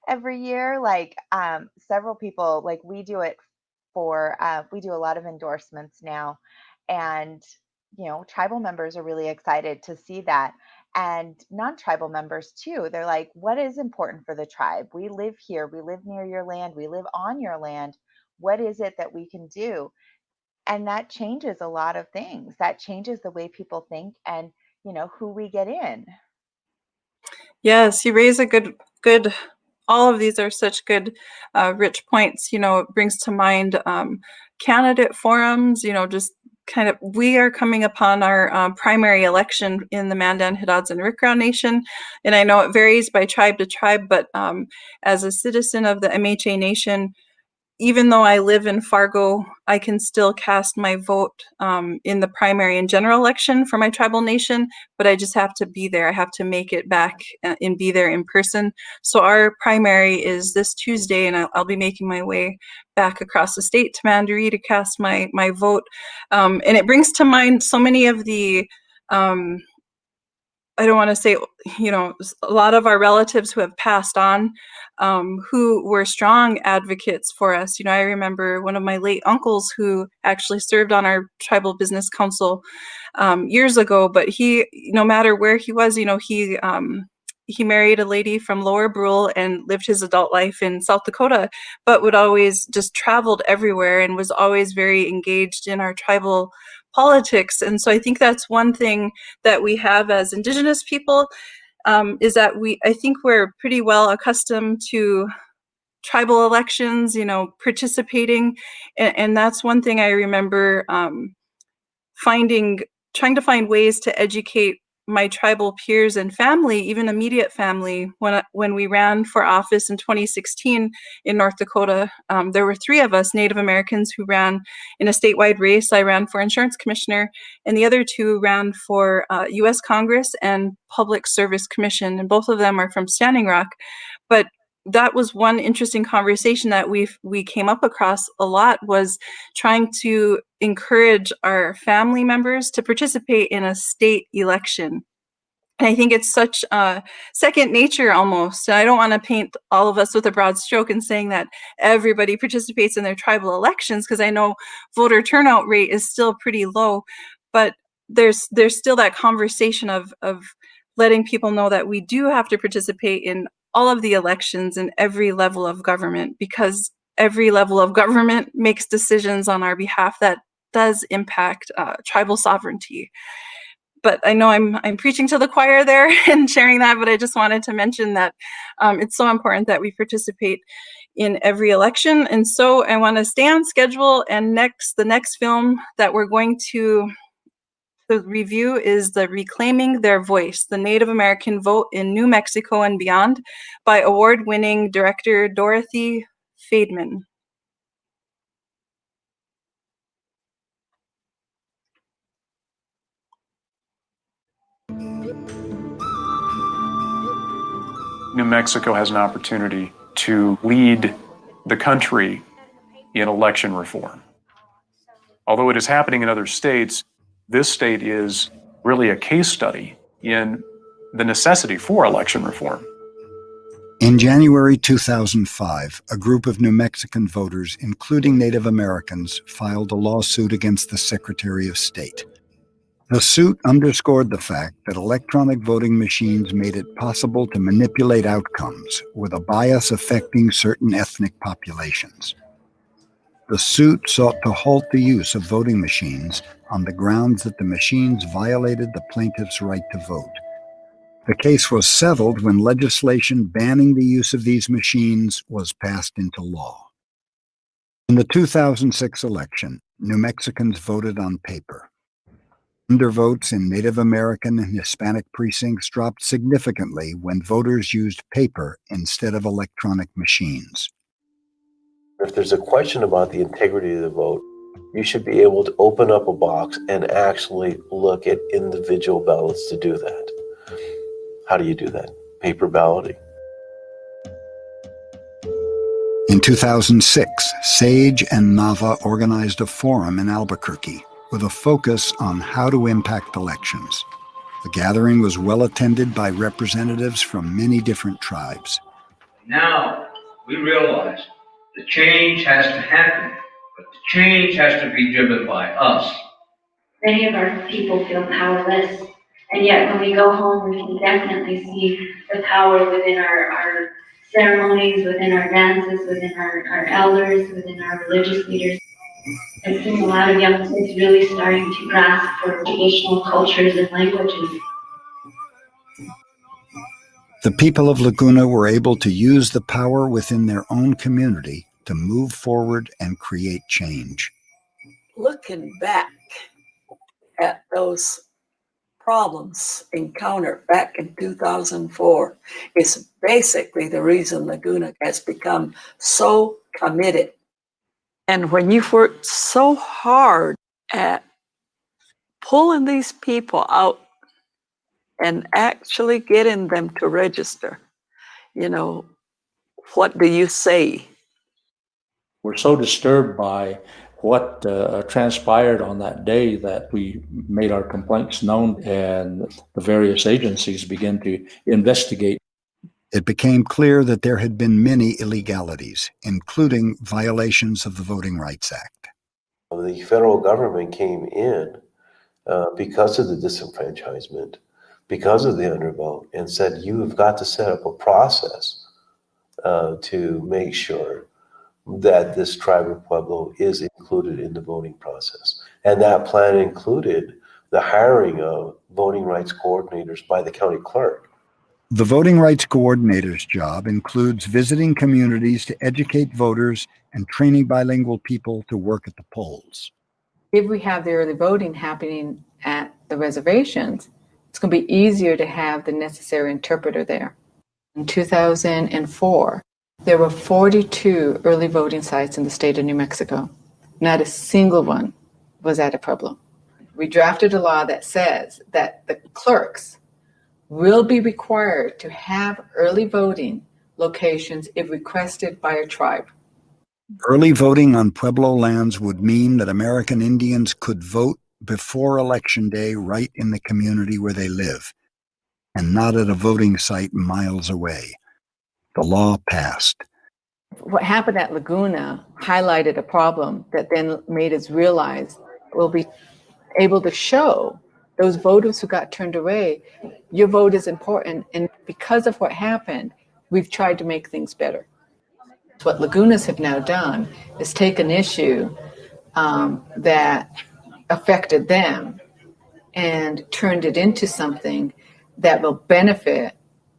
every year. Like several people, like we do it for, we do a lot of endorsements now, and tribal members are really excited to see that, and non-tribal members too. They're like, what is important for the tribe? We live here, we live near your land, we live on your land. What is it that we can do? And that changes a lot of things. That changes the way people think, and who we get in. Yes, you raise a good. All of these are such good, rich points. It brings to mind candidate forums. Just kind of, we are coming upon our primary election in the Mandan, Hidatsa, and Arikara Nation, and I know it varies by tribe to tribe. But as a citizen of the MHA Nation, even though I live in Fargo, I can still cast my vote in the primary and general election for my tribal nation, but I just have to be there. I have to make it back and be there in person. So our primary is this Tuesday, and I'll be making my way back across the state to Mandaree to cast my vote. And it brings to mind so many of the I don't want to say, a lot of our relatives who have passed on, who were strong advocates for us. I remember one of my late uncles who actually served on our tribal business council years ago, but he, no matter where he was, he married a lady from Lower Brule and lived his adult life in South Dakota, but would always just traveled everywhere and was always very engaged in our tribal politics. And so I think that's one thing that we have as Indigenous people, is that I think we're pretty well accustomed to tribal elections, participating. And that's one thing I remember trying to find ways to educate my tribal peers and family, even immediate family, when we ran for office in 2016 in North Dakota. There were 3 of us Native Americans who ran in a statewide race. I ran for insurance commissioner, and the other 2 ran for U.S. Congress and Public Service Commission, and both of them are from Standing Rock. But that was one interesting conversation that we came up across a lot, was trying to encourage our family members to participate in a state election. And I think it's such second nature almost. And I don't want to paint all of us with a broad stroke and saying that everybody participates in their tribal elections, because I know voter turnout rate is still pretty low, but there's still that conversation of letting people know that we do have to participate in all of the elections in every level of government, because every level of government makes decisions on our behalf that does impact tribal sovereignty. But I know I'm preaching to the choir there and sharing that, but I just wanted to mention that it's so important that we participate in every election. And so I want to stay on schedule, and the next film that we're going to review is the Reclaiming Their Voice, the Native American Vote in New Mexico and Beyond, by award-winning director Dorothy Fademan. New Mexico has an opportunity to lead the country in election reform. Although it is happening in other states, this state is really a case study in the necessity for election reform. In January 2005, a group of New Mexican voters, including Native Americans, filed a lawsuit against the Secretary of State. The suit underscored the fact that electronic voting machines made it possible to manipulate outcomes with a bias affecting certain ethnic populations. The suit sought to halt the use of voting machines on the grounds that the machines violated the plaintiff's right to vote. The case was settled when legislation banning the use of these machines was passed into law. In the 2006 election, New Mexicans voted on paper. Undervotes in Native American and Hispanic precincts dropped significantly when voters used paper instead of electronic machines. If there's a question about the integrity of the vote, you should be able to open up a box and actually look at individual ballots to do that. How do you do that? Paper balloting. In 2006, SAGE and NAVA organized a forum in Albuquerque with a focus on how to impact elections. The gathering was well attended by representatives from many different tribes. Now we realize the change has to happen, but the change has to be driven by us. Many of our people feel powerless, and yet when we go home, we can definitely see the power within our ceremonies, within our dances, within our elders, within our religious leaders. I've seen a lot of young kids really starting to grasp for traditional cultures and languages. The people of Laguna were able to use the power within their own community to move forward and create change. Looking back at those problems encountered back in 2004 is basically the reason Laguna has become so committed. And when you've worked so hard at pulling these people out and actually getting them to register, you know, what do you say? We're so disturbed by what transpired on that day that we made our complaints known and the various agencies began to investigate. It became clear that there had been many illegalities, including violations of the Voting Rights Act. The federal government came in because of the disenfranchisement, because of the undervote, and said, you have got to set up a process to make sure that this tribe of Pueblo is included in the voting process. And that plan included the hiring of voting rights coordinators by the county clerk. The voting rights coordinator's job includes visiting communities to educate voters and training bilingual people to work at the polls. If we have the early voting happening at the reservations, it's going to be easier to have the necessary interpreter there. In 2004, there were 42 early voting sites in the state of New Mexico. Not a single one was at a Pueblo. We drafted a law that says that the clerks will be required to have early voting locations if requested by a tribe. Early voting on Pueblo lands would mean that American Indians could vote before Election Day right in the community where they live, and not at a voting site miles away. The law passed. What happened at Laguna highlighted a problem that then made us realize we'll be able to show those voters who got turned away, your vote is important. And because of what happened, we've tried to make things better. What Lagunas have now done is take an issue that affected them and turned it into something that will benefit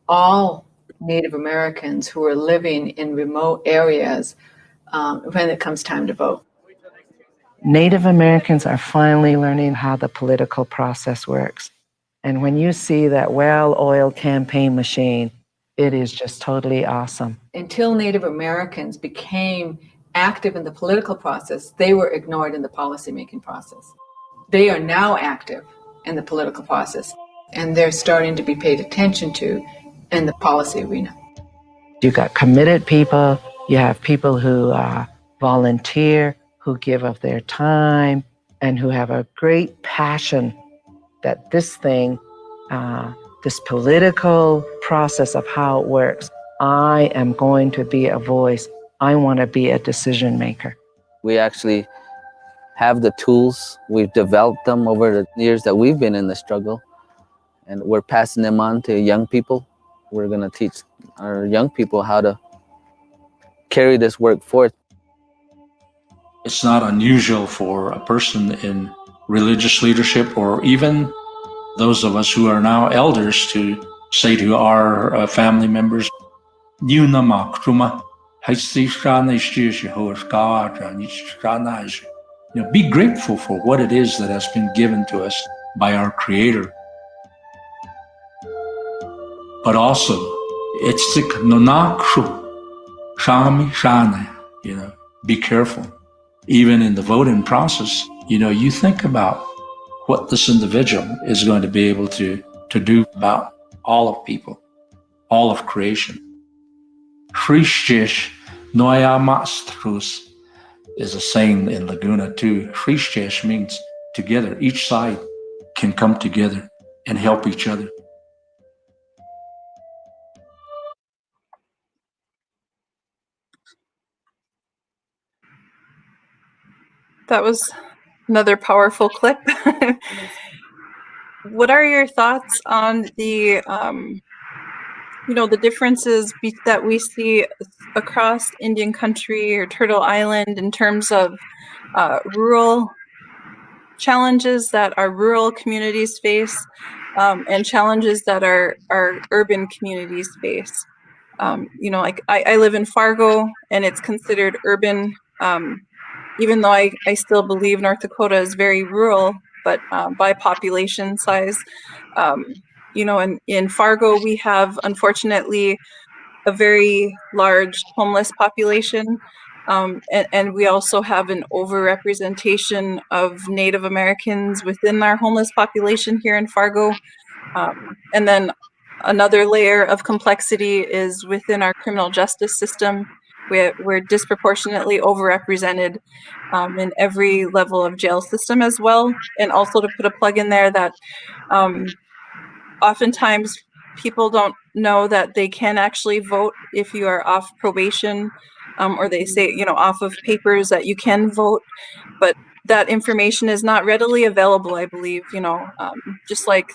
all Native Americans who are living in remote areas when it comes time to vote. Native Americans are finally learning how the political process works. And when you see that well-oiled campaign machine, it is just totally awesome. Until Native Americans became active in the political process, they were ignored in the policymaking process. They are now active in the political process, and they're starting to be paid attention to in the policy arena. You got committed people, you have people who volunteer, who give of their time, and who have a great passion that this thing this political process of how it works. I am going to be a voice. I want to be a decision maker. We actually have the tools. We've developed them over the years that we've been in the struggle, and we're passing them on to young people. We're going to teach our young people how to carry this work forth. It's not unusual for a person in religious leadership, or even those of us who are now elders, to say to our family members, you know, be grateful for what it is that has been given to us by our Creator. But also, it's be careful. Even in the voting process, you think about what this individual is going to be able to do about all of people, all of creation. Christish noya mastrus is a saying in Laguna too. Christish means together. Each side can come together and help each other. That was another powerful clip. What are your thoughts on the, the differences that we see across Indian country or Turtle Island in terms of rural challenges that our rural communities face and challenges that our urban communities face? Like I live in Fargo and it's considered urban, even though I still believe North Dakota is very rural, but by population size. And in Fargo, we have, unfortunately, a very large homeless population. And we also have an overrepresentation of Native Americans within our homeless population here in Fargo. And then another layer of complexity is within our criminal justice system. We're disproportionately overrepresented in every level of jail system as well. And also to put a plug in there that oftentimes people don't know that they can actually vote if you are off probation, or they say, off of papers that you can vote, but that information is not readily available, I believe, just like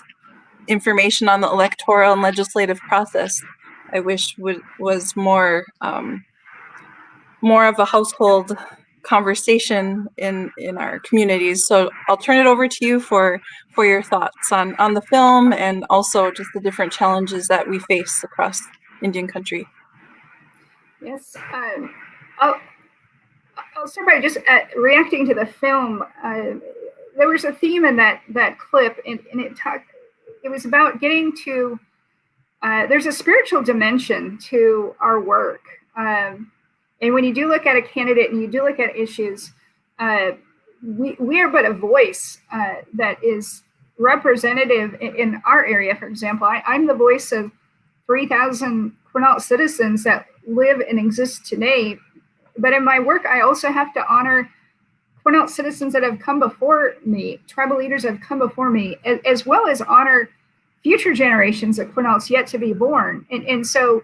information on the electoral and legislative process, I wish was more of a household conversation in our communities. So I'll turn it over to you for your thoughts on the film and also just the different challenges that we face across Indian country. Yes, I'll start by just reacting to the film. There was a theme in that clip, and it was about getting to, there's a spiritual dimension to our work. And when you do look at a candidate and you do look at issues, we are but a voice that is representative in our area. For example, I'm the voice of 3,000 Quinault citizens that live and exist today. But in my work, I also have to honor Quinault citizens that have come before me, tribal leaders that have come before me, as well as honor future generations of Quinaults yet to be born. And so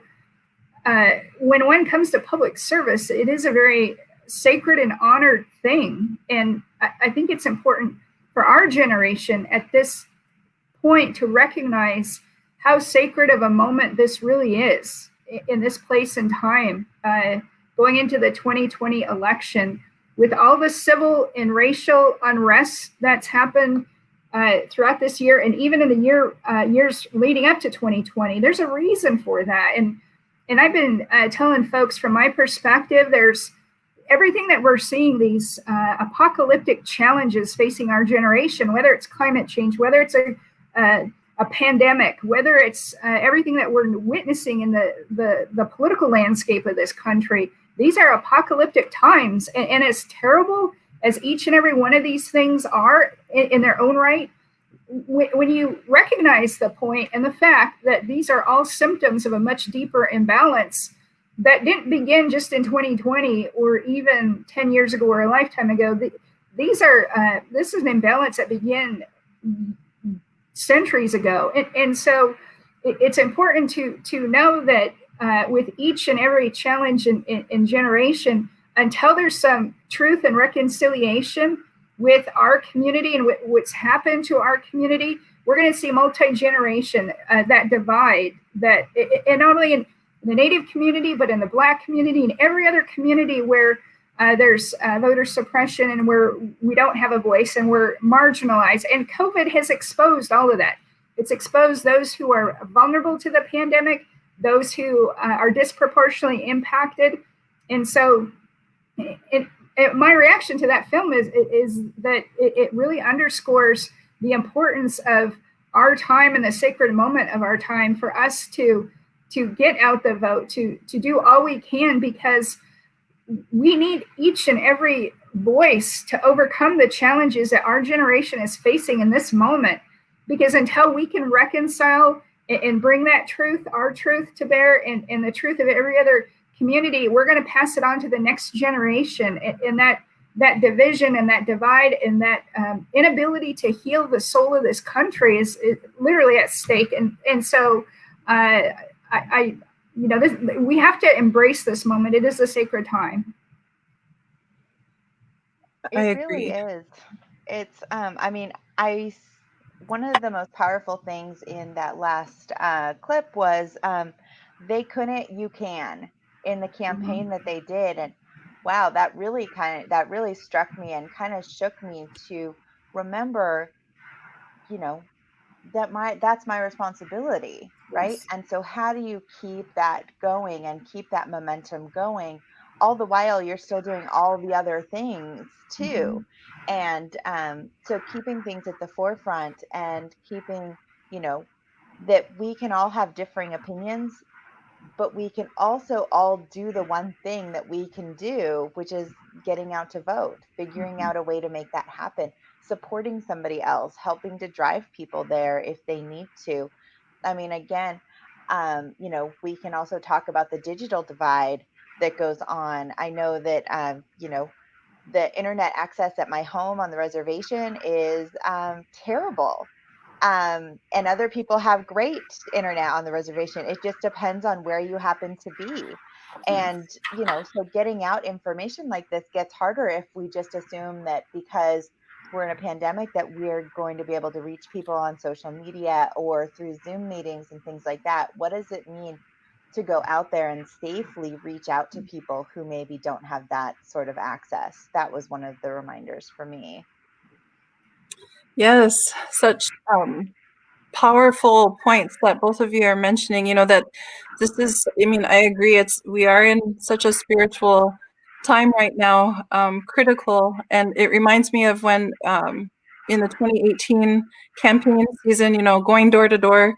when one comes to public service, it is a very sacred and honored thing. And I think it's important for our generation at this point to recognize how sacred of a moment this really is in this place and time, going into the 2020 election with all the civil and racial unrest that's happened throughout this year, and even in the years leading up to 2020. There's a reason for that. And I've been telling folks from my perspective, there's everything that we're seeing, these apocalyptic challenges facing our generation, whether it's climate change, whether it's a pandemic, whether it's everything that we're witnessing in the political landscape of this country. These are apocalyptic times. And as terrible as each and every one of these things are in their own right, when you recognize the point and the fact that these are all symptoms of a much deeper imbalance that didn't begin just in 2020 or even 10 years ago or a lifetime ago, this is an imbalance that began centuries ago. And so it's important to know that with each and every challenge in generation, until there's some truth and reconciliation with our community and what's happened to our community, we're going to see multi-generation, that divide, that and not only in the Native community, but in the Black community and every other community where there's voter suppression and where we don't have a voice and we're marginalized. And COVID has exposed all of that. It's exposed those who are vulnerable to the pandemic, those who are disproportionately impacted. And so my reaction to that film is that it really underscores the importance of our time and the sacred moment of our time for us to get out the vote, to do all we can, because we need each and every voice to overcome the challenges that our generation is facing in this moment. Because until we can reconcile and bring that truth, our truth to bear, and the truth of every other community, we're going to pass it on to the next generation. And that division and that divide and that inability to heal the soul of this country is literally at stake. And so we have to embrace this moment. It is a sacred time. I It agree. really is. It's, one of the most powerful things in that last clip was they couldn't, you can, in the campaign that they did. And wow, that really struck me and kind of shook me to remember, that's my responsibility, right? Yes. And so how do you keep that going and keep that momentum going, all the while you're still doing all the other things too? And so keeping things at the forefront and keeping, that we can all have differing opinions, but we can also all do the one thing that we can do, which is getting out to vote, figuring out a way to make that happen, supporting somebody else, helping to drive people there if they need to. I mean, again, we can also talk about the digital divide that goes on. I know that, the internet access at my home on the reservation is terrible. And other people have great internet on the reservation. It just depends on where you happen to be. And, so getting out information like this gets harder if we just assume that because we're in a pandemic that we're going to be able to reach people on social media or through Zoom meetings and things like that. What does it mean to go out there and safely reach out to people who maybe don't have that sort of access? That was one of the reminders for me. Yes, such powerful points that both of you are mentioning. That this is, I agree, we are in such a spiritual time right now, critical. And it reminds me of when in the 2018 campaign season, going door to door,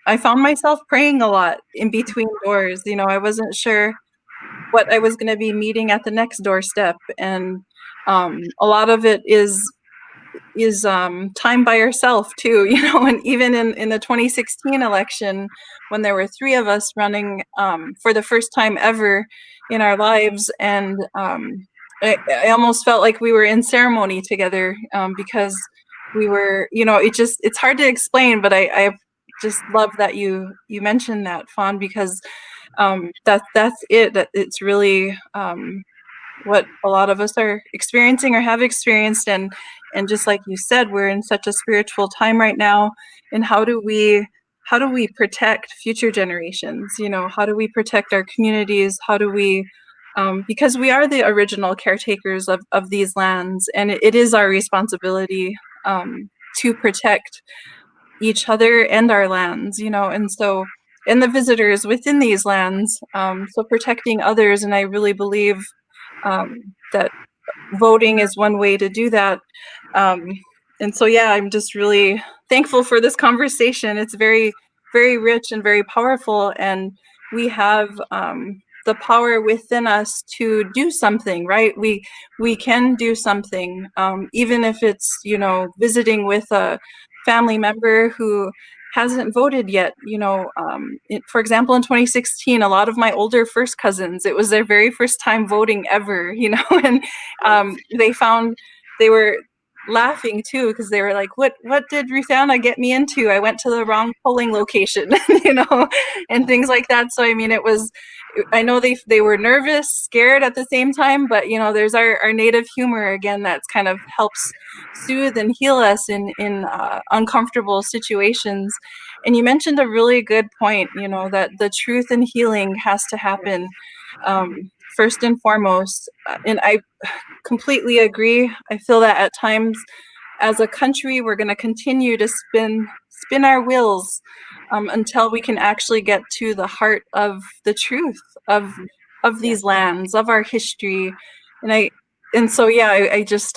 I found myself praying a lot in between doors. I wasn't sure what I was going to be meeting at the next doorstep. And a lot of it is time by yourself too, and even in the 2016 election, when there were 3 of us running for the first time ever in our lives, and I almost felt like we were in ceremony together, because we were, it's hard to explain, but I just love that you mentioned that, Fawn, because that's it. That it's really what a lot of us are experiencing or have experienced, and just like you said, we're in such a spiritual time right now. And how do we protect future generations? How do we protect our communities? How do we because we are the original caretakers of these lands, and it is our responsibility to protect each other and our lands, and so, and the visitors within these lands, so protecting others. And I really believe that voting is one way to do that. And so, yeah, I'm just really thankful for this conversation. It's very, very rich and very powerful, and we have the power within us to do something, right? We can do something, even if it's, visiting with a family member who hasn't voted yet. For example, in 2016, a lot of my older first cousins, it was their very first time voting ever, and they found laughing too, because they were like, what did Ruthanna get me into? I went to the wrong polling location, you know, and things like that. So I mean, I know they were nervous, scared at the same time, but you know, there's our native humor again that's kind of helps soothe and heal us in uncomfortable situations. And you mentioned a really good point, you know, that the truth and healing has to happen first and foremost. And I completely agree. I feel that at times as a country, we're going to continue to spin our wheels until we can actually get to the heart of the truth of these lands, of our history. And so I just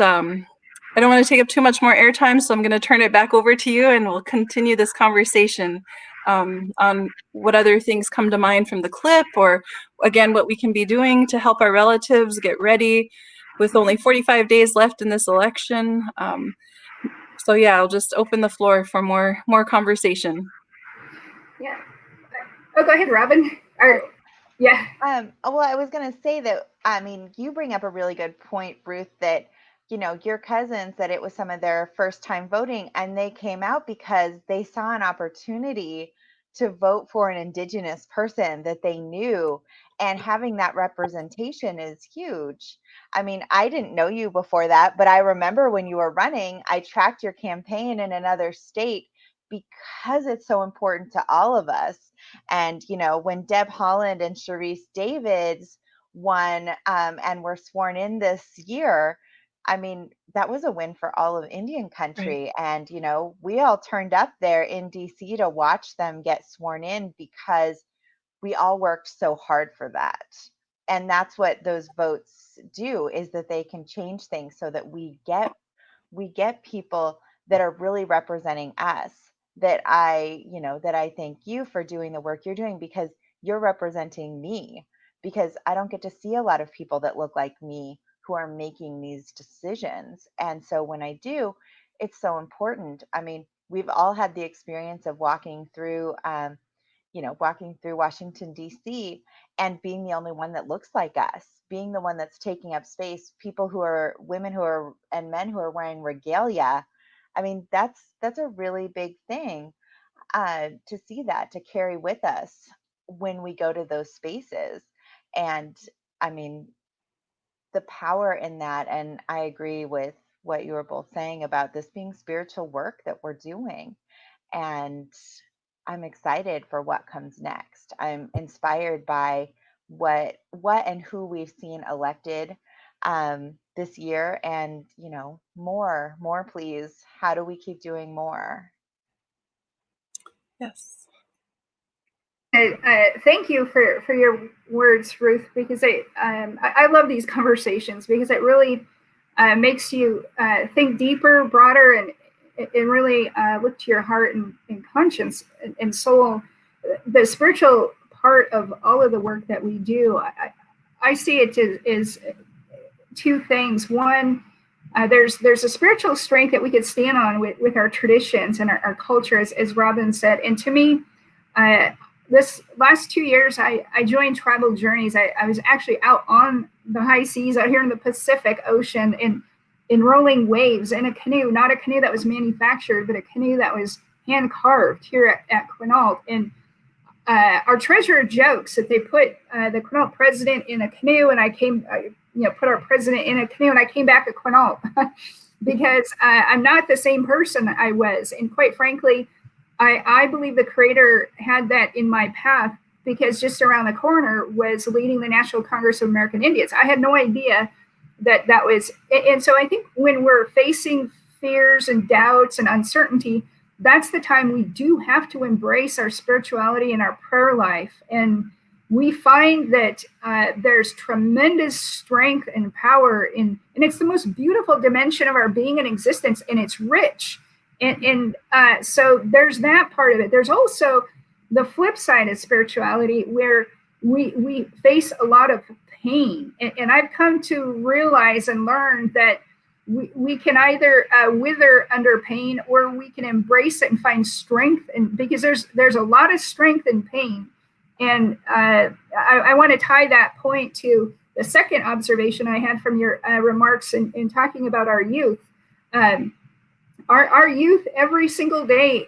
I don't want to take up too much more airtime, so I'm going to turn it back over to you, and we'll continue this conversation on what other things come to mind from the clip, or again, what we can be doing to help our relatives get ready with only 45 days left in this election. So yeah, I'll just open the floor for more conversation. Yeah. Oh, go ahead, Robin. Yeah. Well, I was going to say that, I mean, you bring up a really good point, Ruth, that, you know, your cousins, that it was some of their first time voting, and they came out because they saw an opportunity to vote for an Indigenous person that they knew, and having that representation is huge. I mean, I didn't know you before that, but I remember when you were running, I tracked your campaign in another state because it's so important to all of us. And, you know, when Deb Haaland and Sharice Davids won and were sworn in this year, I mean, that was a win for all of Indian country. Right. And, you know, we all turned up there in DC to watch them get sworn in because we all worked so hard for that. And that's what those votes do, is that they can change things so that we get people that are really representing us. That I thank you for doing the work you're doing, because you're representing me, because I don't get to see a lot of people that look like me who are making these decisions. And so when I do, it's so important. I mean, we've all had the experience of walking through Washington, D.C. and being the only one that looks like us, being the one that's taking up space, women and men who are wearing regalia. I mean, that's a really big thing to see that, to carry with us when we go to those spaces. And I mean, the power in that, and I agree with what you were both saying about this being spiritual work that we're doing. And I'm excited for what comes next. I'm inspired by what and who we've seen elected this year, and you know, more, please. How do we keep doing more? Yes. Thank you for your words, Ruth, because I love these conversations, because it really makes you think deeper, broader, and really look to your heart and conscience and soul. The spiritual part of all of the work that we do, I see it as two things. One, there's a spiritual strength that we could stand on with our traditions and our culture, as Robin said. And to me, this last 2 years, I joined Tribal Journeys. I was actually out on the high seas out here in the Pacific Ocean in rolling waves in a canoe, not a canoe that was manufactured, but a canoe that was hand carved here at Quinault. And our treasurer jokes that they put the Quinault president in a canoe, and put our president in a canoe, and I came back at Quinault because I'm not the same person I was. And quite frankly, I believe the Creator had that in my path, because just around the corner was leading the National Congress of American Indians. I had no idea that was, and so I think when we're facing fears and doubts and uncertainty, that's the time we do have to embrace our spirituality and our prayer life. And we find that there's tremendous strength and power and it's the most beautiful dimension of our being and existence, and it's rich. And so there's that part of it. There's also the flip side of spirituality, where we face a lot of pain. And I've come to realize and learn that we can either wither under pain, or we can embrace it and find strength. And because there's a lot of strength in pain. And I want to tie that point to the second observation I had from your remarks in talking about our youth. Our youth every single day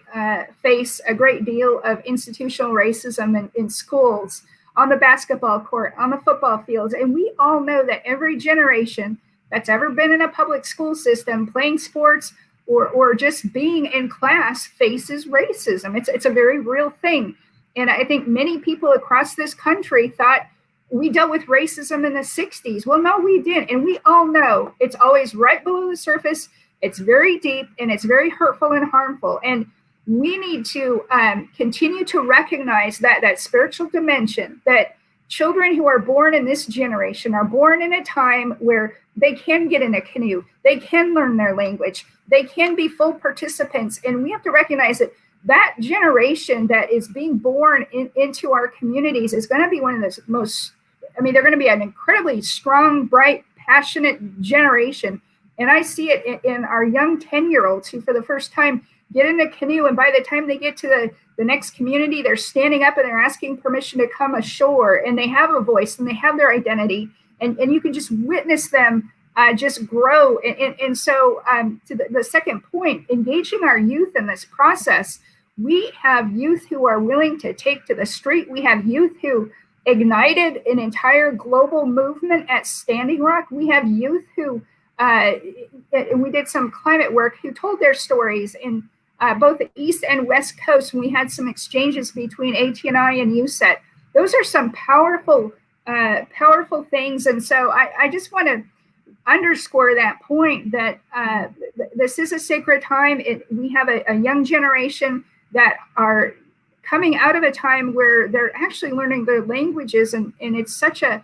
face a great deal of institutional racism in schools, on the basketball court, on the football fields. And we all know that every generation that's ever been in a public school system, playing sports or just being in class, faces racism. It's a very real thing. And I think many people across this country thought we dealt with racism in the 60s. Well, no, we didn't. And we all know it's always right below the surface. It's very deep and it's very hurtful and harmful. And we need to continue to recognize that spiritual dimension, that children who are born in this generation are born in a time where they can get in a canoe, they can learn their language, they can be full participants. And we have to recognize that that generation that is being born into our communities is going to be one of the most, they're going to be an incredibly strong, bright, passionate generation. And I see it in our young 10-year-olds who for the first time get in a canoe, and by the time they get to the next community, they're standing up and they're asking permission to come ashore, and they have a voice and they have their identity, and you can just witness them just grow. And so to the second point, engaging our youth in this process, we have youth who are willing to take to the street. We have youth who ignited an entire global movement at Standing Rock. We have youth who we did some climate work, who told their stories in both the East and West Coast. We had some exchanges between ATNI and USET. Those are some powerful things. And so I just want to underscore that point that this is a sacred time. We have a young generation that are coming out of a time where they're actually learning their languages, and it's such a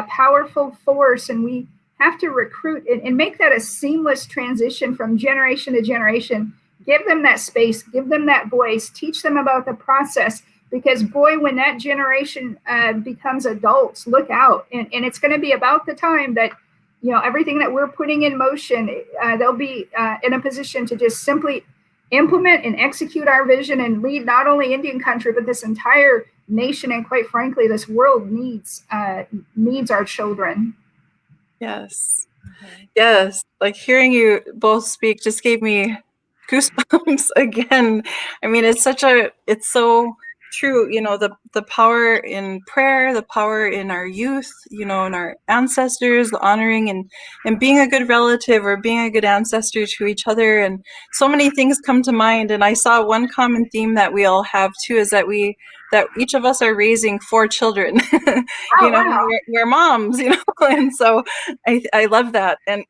powerful force, and we have to recruit and make that a seamless transition from generation to generation. Give them that space, give them that voice, teach them about the process, because boy, when that generation becomes adults, look out. And it's going to be about the time that, everything that we're putting in motion, they'll be in a position to just simply implement and execute our vision and lead not only Indian country, but this entire nation. And quite frankly, this world needs our children. Yes. Yes. Like hearing you both speak just gave me goosebumps again. It's so true, the power in prayer, the power in our youth, in our ancestors, the honoring and being a good relative or being a good ancestor to each other. And so many things come to mind. And I saw one common theme that we all have too, is that each of us are raising 4 children. Wow. We're moms, and so I love that. And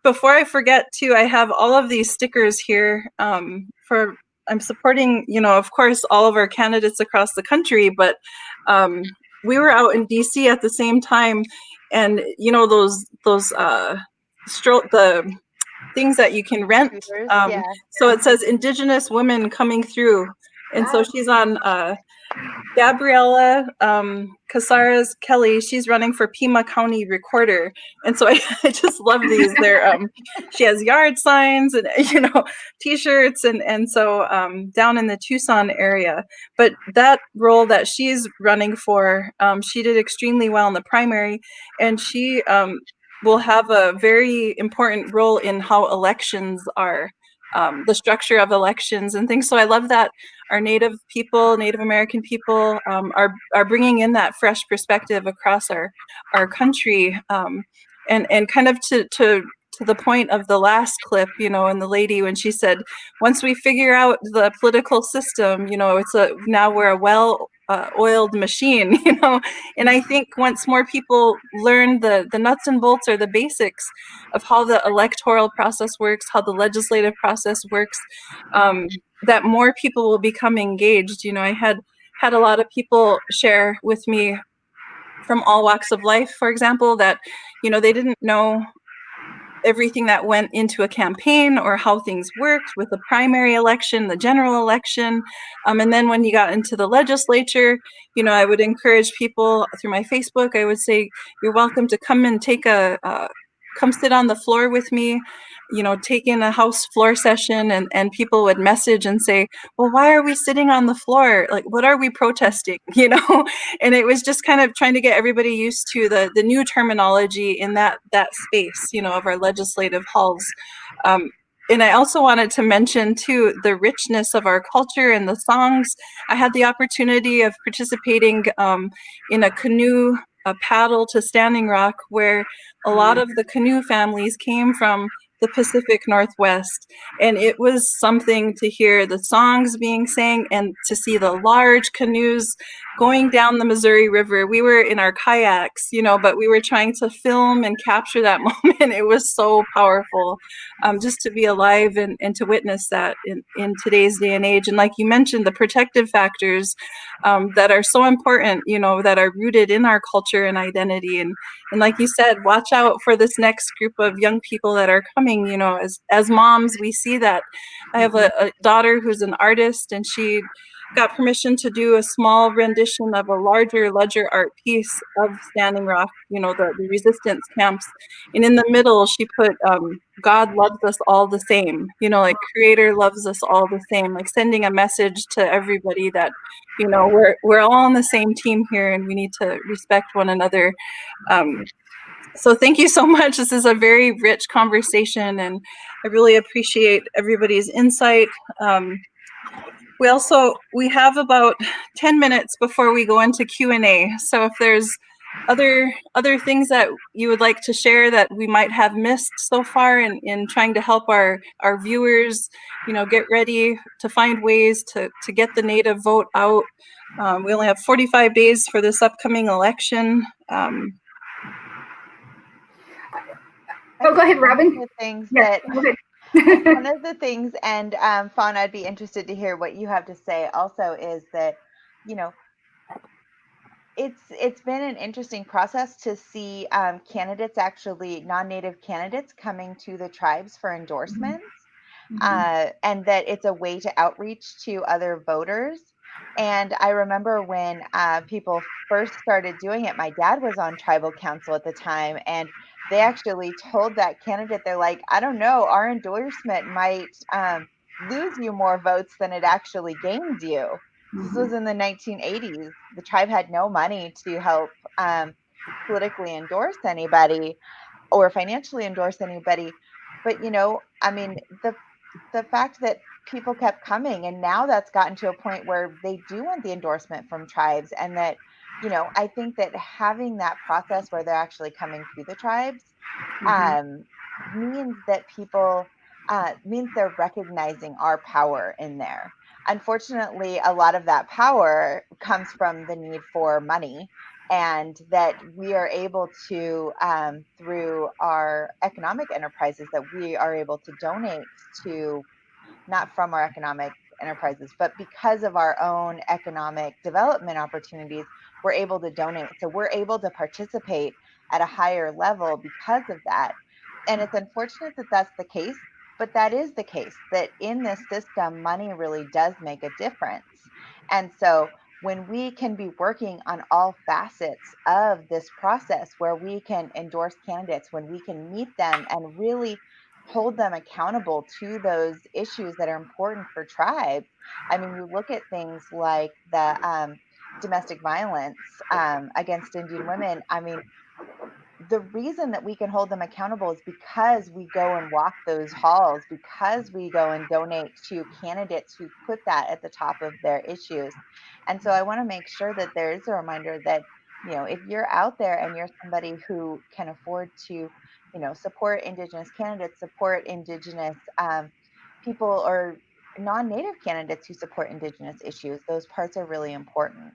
before I forget too, I have all of these stickers here I'm supporting, of course, all of our candidates across the country, but we were out in DC at the same time, and the things that you can rent. So it says Indigenous women coming through, and so she's on Gabriella Casares Kelly. She's running for Pima County Recorder, and so I just love these. They're she has yard signs and T-shirts, and so down in the Tucson area. But that role that she's running for, she did extremely well in the primary, and she will have a very important role in how elections are. The structure of elections and things. So I love that our Native American people are bringing in that fresh perspective across our country. And kind of to the point of the last clip, and the lady when she said, once we figure out the political system, now we're a well-oiled machine, and I think once more people learn the nuts and bolts or the basics of how the electoral process works, how the legislative process works, that more people will become engaged. I had a lot of people share with me from all walks of life, for example, that, they didn't know everything that went into a campaign or how things worked with the primary election, the general election. And then when you got into the legislature, I would encourage people through my Facebook, I would say, you're welcome to come and come sit on the floor with me. taking a House floor session, and people would message and say, well, why are we sitting on the floor? Like, what are we protesting? And it was just kind of trying to get everybody used to the new terminology in that space, of our legislative halls. And I also wanted to mention, too, the richness of our culture and the songs. I had the opportunity of participating in a canoe, a paddle to Standing Rock, where a lot of the canoe families came from the Pacific Northwest. And it was something to hear the songs being sang and to see the large canoes going down the Missouri River. We were in our kayaks, but we were trying to film and capture that moment. It was so powerful, just to be alive and to witness that in today's day and age. And like you mentioned, the protective factors that are so important, that are rooted in our culture and identity. And like you said, watch out for this next group of young people that are coming. As moms, we see that. I have a daughter who's an artist, and she got permission to do a small rendition of a larger ledger art piece of Standing Rock, the resistance camps. And in the middle, she put, God loves us all the same, like Creator loves us all the same, like sending a message to everybody that, we're all on the same team here, and we need to respect one another. So thank you so much. This is a very rich conversation, and I really appreciate everybody's insight. We have about 10 minutes before we go into Q&A. So if there's other things that you would like to share that we might have missed so far in trying to help our viewers, get ready to find ways to get the Native vote out. We only have 45 days for this upcoming election. Go ahead, Robin. One of the things Yes, that go ahead. one of the things, and Fawn, I'd be interested to hear what you have to say also, is that, it's been an interesting process to see candidates, actually non-Native candidates, coming to the tribes for endorsements, and that it's a way to outreach to other voters. And I remember when people first started doing it, my dad was on tribal council at the time, and they actually told that candidate, they're like, I don't know, our endorsement might lose you more votes than it actually gains you. This was in the 1980s. The tribe had no money to help politically endorse anybody or financially endorse anybody. But, the fact that people kept coming, and now that's gotten to a point where they do want the endorsement from tribes, and that, I think that having that process where they're actually coming to the tribes means that people, means they're recognizing our power in there. Unfortunately, a lot of that power comes from the need for money, and that we are able to, through our economic enterprises, that we are able to donate to, not from our economic enterprises, but because of our own economic development opportunities, we're able to donate. So we're able to participate at a higher level because of that. And it's unfortunate that that's the case, but that is the case, that in this system, money really does make a difference. And so when we can be working on all facets of this process, where we can endorse candidates, when we can meet them and really hold them accountable to those issues that are important for tribes. I mean, you look at things like the domestic violence against Indian women. I mean, the reason that we can hold them accountable is because we go and walk those halls, because we go and donate to candidates who put that at the top of their issues. And so I want to make sure that there is a reminder that, if you're out there and you're somebody who can afford to, support Indigenous candidates, support Indigenous people, or non-Native candidates who support Indigenous issues, those parts are really important.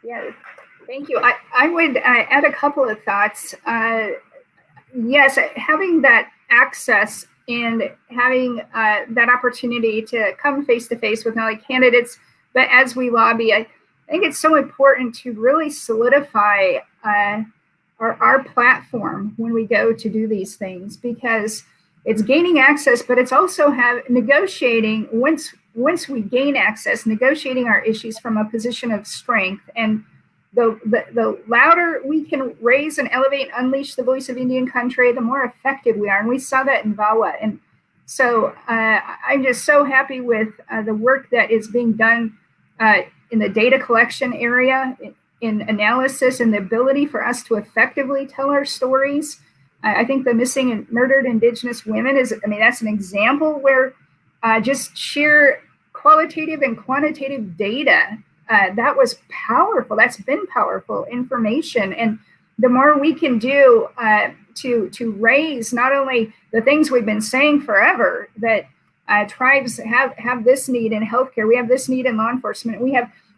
Yeah, thank you. I would add a couple of thoughts. Yes, having that access and having that opportunity to come face to face with not only candidates, but as we lobby, I think it's so important to really solidify our platform when we go to do these things, because it's gaining access, but it's also negotiating once we gain access, negotiating our issues from a position of strength. And the louder we can raise and elevate and unleash the voice of Indian country, the more effective we are. And we saw that in VAWA. And so I'm just so happy with the work that is being done in the data collection area, in analysis, and the ability for us to effectively tell our stories. I think the missing and murdered Indigenous women that's an example where just sheer qualitative and quantitative data, that was powerful. That's been powerful information. And the more we can do to raise not only the things we've been saying forever, that tribes have this need in healthcare, we have this need in law enforcement,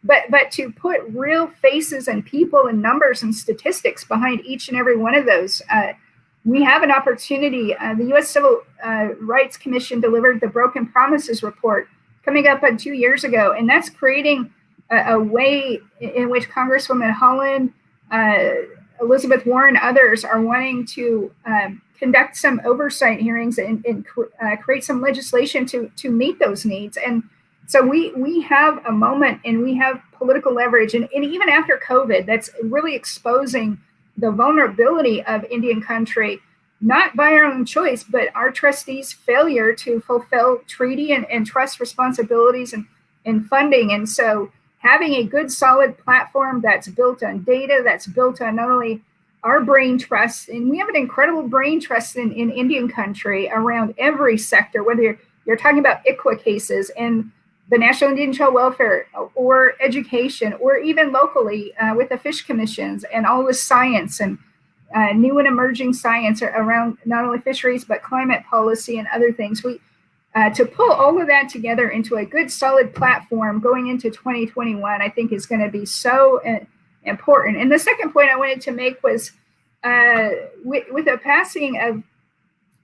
but to put real faces and people and numbers and statistics behind each and every one of those. We have an opportunity. The U.S. Civil Rights Commission delivered the Broken Promises report coming up on 2 years ago, and that's creating a way in which Congresswoman Holland, Elizabeth Warren, others are wanting to conduct some oversight hearings and create some legislation to meet those needs. And so we have a moment, and we have political leverage, and even after COVID, that's really exposing the vulnerability of Indian country, not by our own choice, but our trustees' failure to fulfill treaty and trust responsibilities and funding. And so having a good, solid platform that's built on data, that's built on not only our brain trust, and we have an incredible brain trust in Indian country around every sector, whether you're talking about ICWA cases and the National Indian Child Welfare, or education, or even locally with the fish commissions and all the science and new and emerging science around not only fisheries, but climate policy and other things. To pull all of that together into a good, solid platform going into 2021, I think is going to be so important. And the second point I wanted to make was with the passing of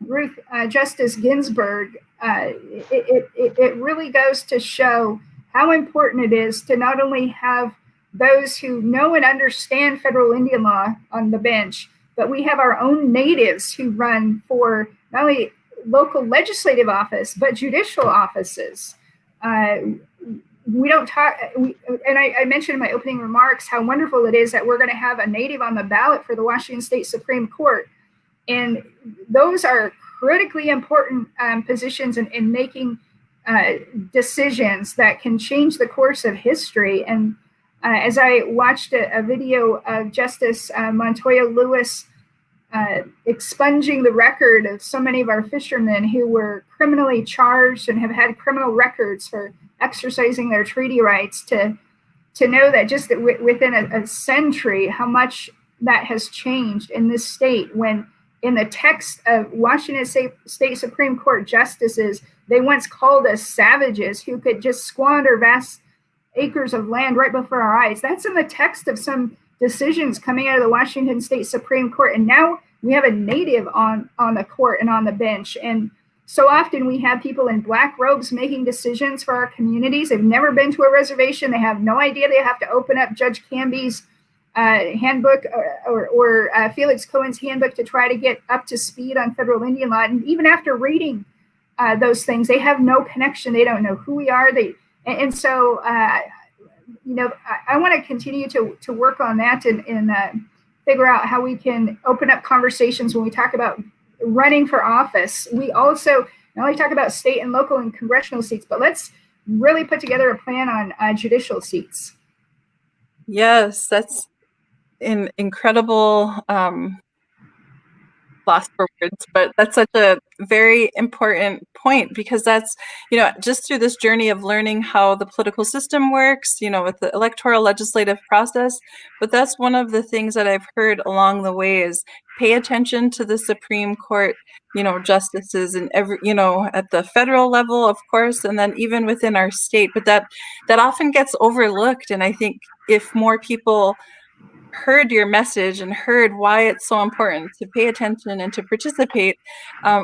Ruth Justice Ginsburg, it really goes to show how important it is to not only have those who know and understand federal Indian law on the bench, but we have our own natives who run for not only local legislative office, but judicial offices. We don't talk, and I mentioned in my opening remarks how wonderful it is that we're going to have a native on the ballot for the Washington State Supreme Court. And those are critically important positions in making decisions that can change the course of history. And as I watched a video of Justice Montoya Lewis expunging the record of so many of our fishermen who were criminally charged and have had criminal records for exercising their treaty rights, to know that just within a century, how much that has changed in this state, when in the text of Washington State Supreme Court justices, they once called us savages who could just squander vast acres of land right before our eyes. That's in the text of some decisions coming out of the Washington State Supreme Court. And now we have a native on the court and on the bench. And so often we have people in black robes making decisions for our communities. They've never been to a reservation. They have no idea they have to open up Judge Canby's handbook or Felix Cohen's handbook to try to get up to speed on federal Indian law. And even after reading those things, they have no connection. They don't know who we are. So I want to continue to work on that and figure out how we can open up conversations when we talk about running for office. We also not only talk about state and local and congressional seats, but let's really put together a plan on judicial seats. Yes, that's an incredible lost for words, but that's such a very important point, because that's, just through this journey of learning how the political system works, with the electoral legislative process. But that's one of the things that I've heard along the way is pay attention to the Supreme Court, justices, and every, at the federal level, of course, and then even within our state. But that often gets overlooked. And I think if more people heard your message and heard why it's so important to pay attention and to participate,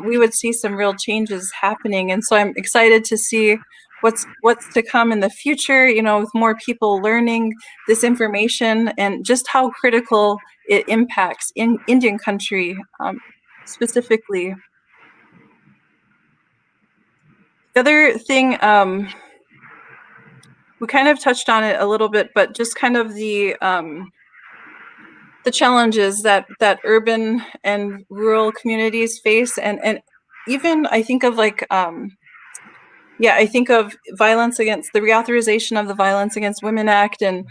we would see some real changes happening. And so I'm excited to see what's to come in the future, with more people learning this information and just how critical it impacts in Indian country specifically. The other thing we kind of touched on it a little bit, but just kind of the challenges that urban and rural communities face, and even I think of like I think of violence against the reauthorization of the Violence Against Women Act, and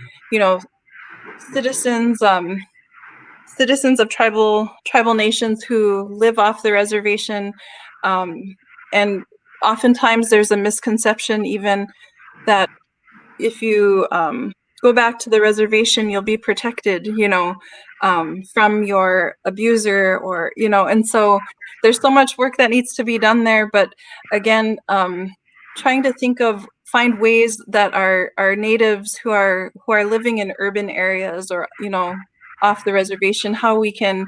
citizens of tribal nations who live off the reservation, and oftentimes there's a misconception even that if you go back to the reservation, you'll be protected, from your abuser, or and so there's so much work that needs to be done there. But again, trying to find ways that our natives who are living in urban areas, or off the reservation, how we can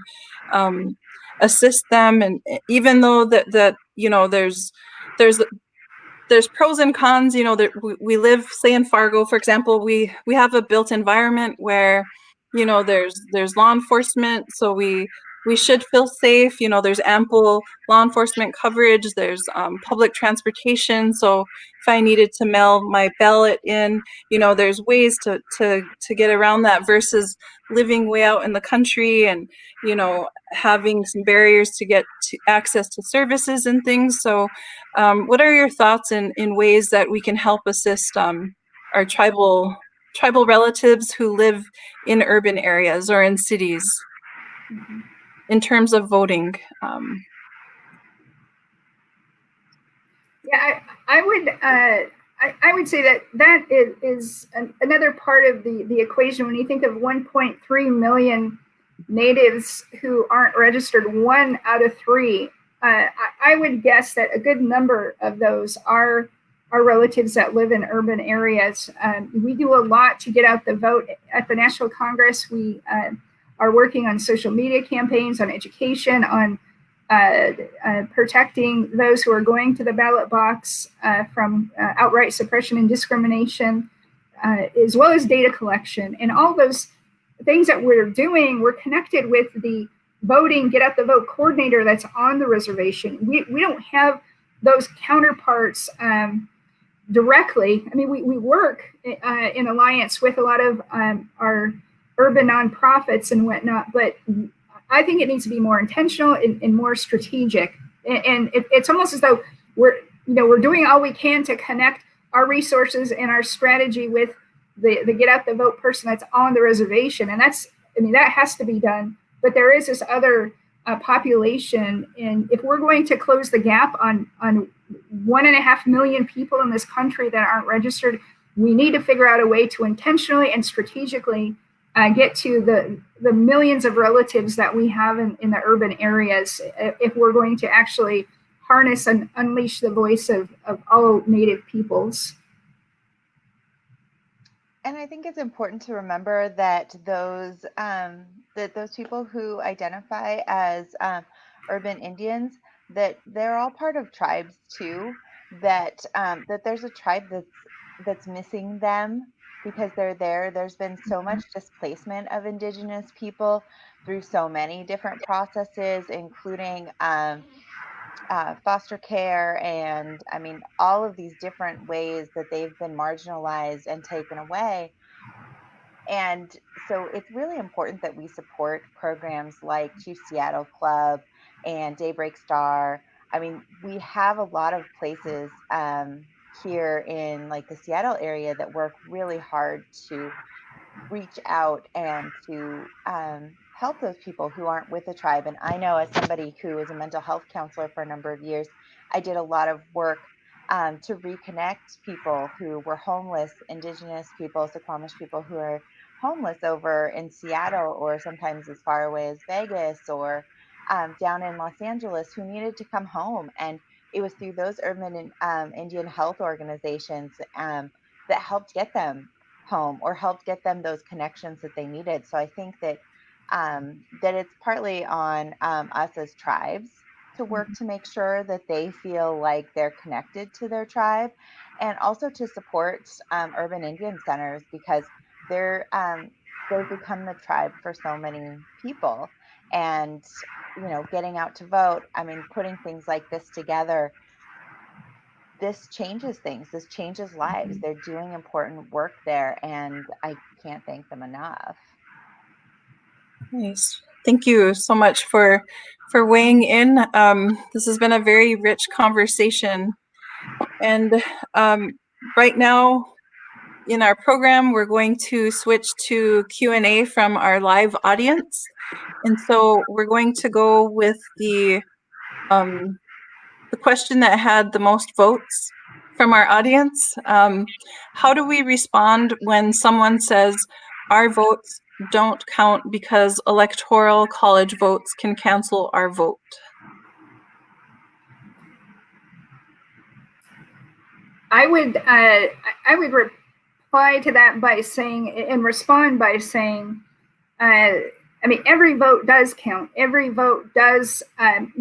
assist them. And even though that there's pros and cons, we live, say, in Fargo, for example, we have a built environment where there's law enforcement, so we should feel safe. There's ample law enforcement coverage, there's public transportation, so if I needed to mail my ballot in, there's ways to get around that, versus living way out in the country and having some barriers to get to access to services and things. So what are your thoughts in ways that we can help assist our tribal relatives who live in urban areas or in cities in terms of voting? Yeah, I would say that is another part of the equation. When you think of 1.3 million natives who aren't registered, 1 out of 3, I would guess that a good number of those are our relatives that live in urban areas. We do a lot to get out the vote. At the National Congress, we are working on social media campaigns, on education, on protecting those who are going to the ballot box from outright suppression and discrimination, as well as data collection. And all those things that we're doing, we're connected with the voting, get out the vote coordinator that's on the reservation. We don't have those counterparts directly. I mean, we work in alliance with a lot of our urban nonprofits and whatnot, but I think it needs to be more intentional and more strategic. And it's almost as though we're doing all we can to connect our resources and our strategy with the get out the vote person that's on the reservation. And that has to be done. But there is this other population, and if we're going to close the gap on 1.5 million people in this country that aren't registered, we need to figure out a way to intentionally and strategically get to the millions of relatives that we have in the urban areas, if we're going to actually harness and unleash the voice of all Native peoples. And I think it's important to remember that those people who identify as urban Indians, that they're all part of tribes too. That there's a tribe that's missing them because they're there. There's been so much displacement of Indigenous people through so many different processes, including foster care, and I mean, all of these different ways that they've been marginalized and taken away. And so it's really important that we support programs like Chief Seattle Club and Daybreak Star. I mean, we have a lot of places here in like the Seattle area that work really hard to reach out and to help those people who aren't with the tribe. And I know, as somebody who was a mental health counselor for a number of years, I did a lot of work to reconnect people who were homeless, Indigenous people, Suquamish people who are homeless over in Seattle, or sometimes as far away as Vegas, or down in Los Angeles, who needed to come home. And it was through those urban Indian health organizations that helped get them home, or helped get them those connections that they needed. So I think that that it's partly on us as tribes to work to make sure that they feel like they're connected to their tribe, and also to support urban Indian centers, because they've become the tribe for so many people. And getting out to vote, I mean, putting things like this together, this changes things. This changes lives. They're doing important work there, and I can't thank them enough. Nice. Thank you so much for weighing in. This has been a very rich conversation, and right now in our program, we're going to switch to Q&A from our live audience, and so we're going to go with the question that had the most votes from our audience. How do we respond when someone says our votes don't count because electoral college votes can cancel our vote? I would reply to that by saying, and respond by saying, I mean, every vote does count. Every vote does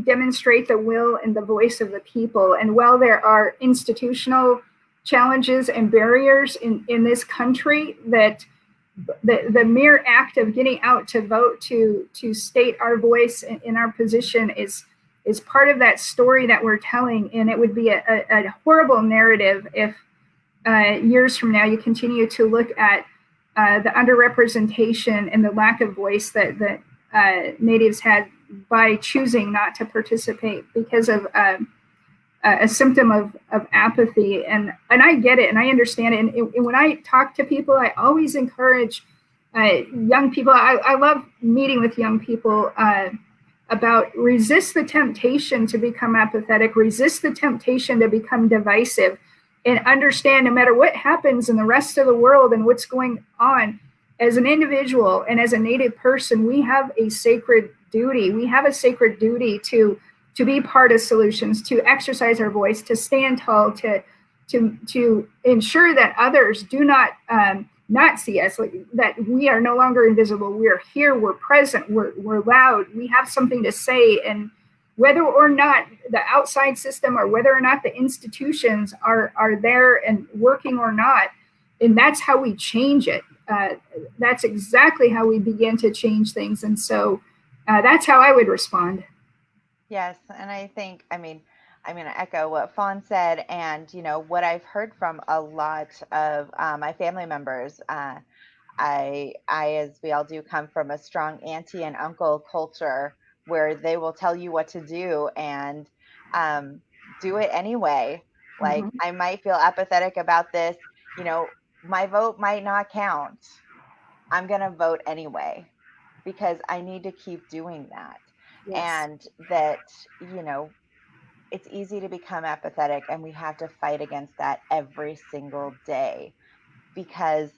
demonstrate the will and the voice of the people. And while there are institutional challenges and barriers in this country, that the mere act of getting out to vote, to state our voice in our position is part of that story that we're telling. And it would be a horrible narrative if years from now you continue to look at the underrepresentation and the lack of voice that Natives had by choosing not to participate because of a symptom of apathy. And I get it, and I understand it. And when I talk to people, I always encourage young people. I love meeting with young people about resist the temptation to become apathetic, resist the temptation to become divisive, and understand no matter what happens in the rest of the world and what's going on, as an individual and as a Native person, we have a sacred duty. We have a sacred duty to be part of solutions, to exercise our voice, to stand tall, to ensure that others do not see us, that we are no longer invisible. We are here, we're present, we're loud, we have something to say. And whether or not the outside system or whether or not the institutions are there and working or not, and that's how we change it. That's exactly how we begin to change things. And so that's how I would respond. Yes, and I think, I'm going to echo what Fawn said, and what I've heard from a lot of my family members. I, as we all do, come from a strong auntie and uncle culture where they will tell you what to do and do it anyway. Like, I might feel apathetic about this, my vote might not count. I'm going to vote anyway because I need to keep doing that. Yes. And that, it's easy to become apathetic, and we have to fight against that every single day because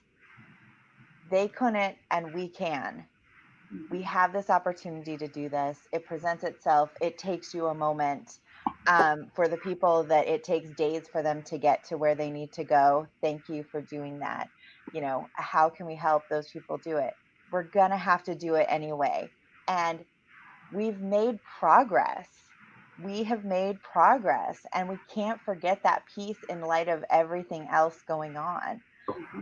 they couldn't and we can. We have this opportunity to do this. It presents itself. It takes you a moment. For the people that it takes days for them to get to where they need to go, thank you for doing that. How can we help those people do it? We're going to have to do it anyway. And we've made progress. We have made progress, and we can't forget that piece in light of everything else going on.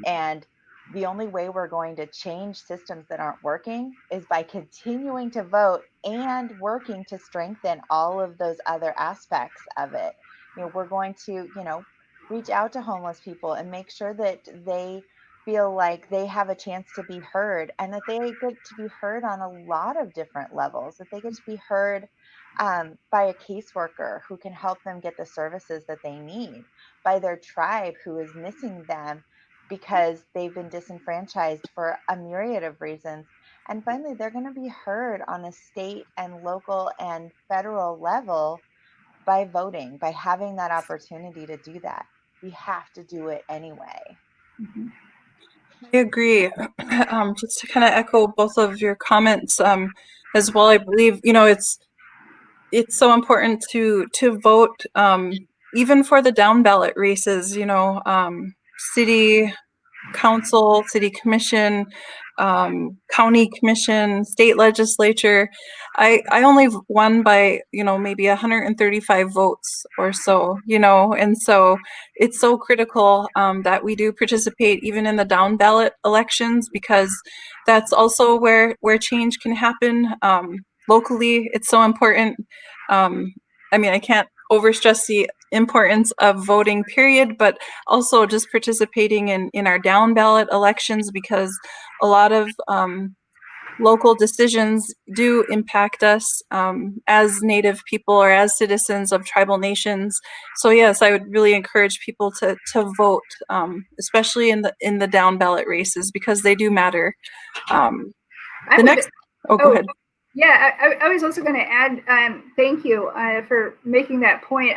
And the only way we're going to change systems that aren't working is by continuing to vote and working to strengthen all of those other aspects of it. We're going to, reach out to homeless people and make sure that they feel like they have a chance to be heard, and that they get to be heard on a lot of different levels, that they get to be heard by a caseworker who can help them get the services that they need, by their tribe who is missing them because they've been disenfranchised for a myriad of reasons. And finally, they're going to be heard on a state and local and federal level by voting, by having that opportunity to do that. We have to do it anyway. I agree. Just to kind of echo both of your comments as well, I believe, it's so important to vote even for the down ballot races, city council, city commission, county commission, state legislature. I only won by, maybe 135 votes or so, and so it's so critical that we do participate even in the down ballot elections, because that's also where change can happen locally. It's so important. I can't overstress the importance of voting, period, but also just participating in our down ballot elections, because a lot of local decisions do impact us as Native people or as citizens of tribal nations. So yes, I would really encourage people to vote, especially in the down ballot races, because they do matter. Go ahead. Yeah, I was also going to add, thank you for making that point.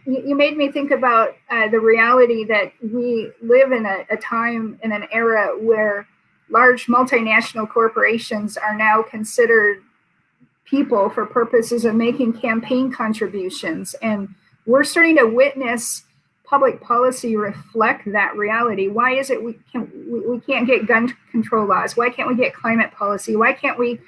You made me think about the reality that we live in a time, in an era where large multinational corporations are now considered people for purposes of making campaign contributions. And we're starting to witness public policy reflect that reality. Why is it we can't get gun control laws? Why can't we get climate policy? Why can't we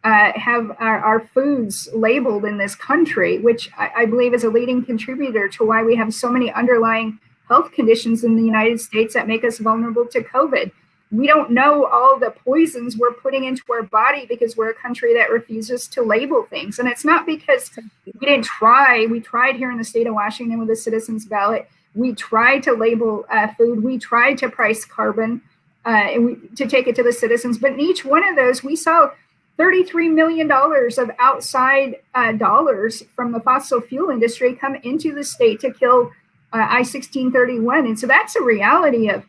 have our foods labeled in this country, which I believe is a leading contributor to why we have so many underlying health conditions in the United States that make us vulnerable to COVID. We don't know all the poisons we're putting into our body because we're a country that refuses to label things. And it's not because we didn't try. We tried here in the state of Washington with the citizens ballot. We tried to label food. We tried to price carbon to take it to the citizens. But in each one of those, we saw $33 million of outside dollars from the fossil fuel industry come into the state to kill I-1631. And so that's a reality of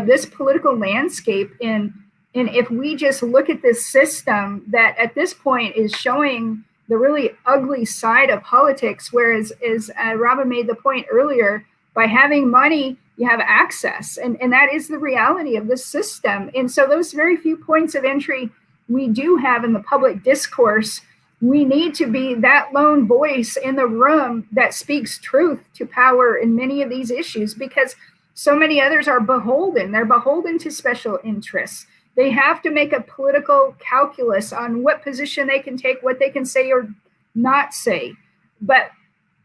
this political landscape. And if we just look at this system that at this point is showing the really ugly side of politics, whereas as Robin made the point earlier, by having money, you have access. And that is the reality of this system. And so those very few points of entry we do have in the public discourse, we need to be that lone voice in the room that speaks truth to power in many of these issues, because so many others are beholden. They're beholden to special interests. They have to make a political calculus on what position they can take, what they can say or not say. But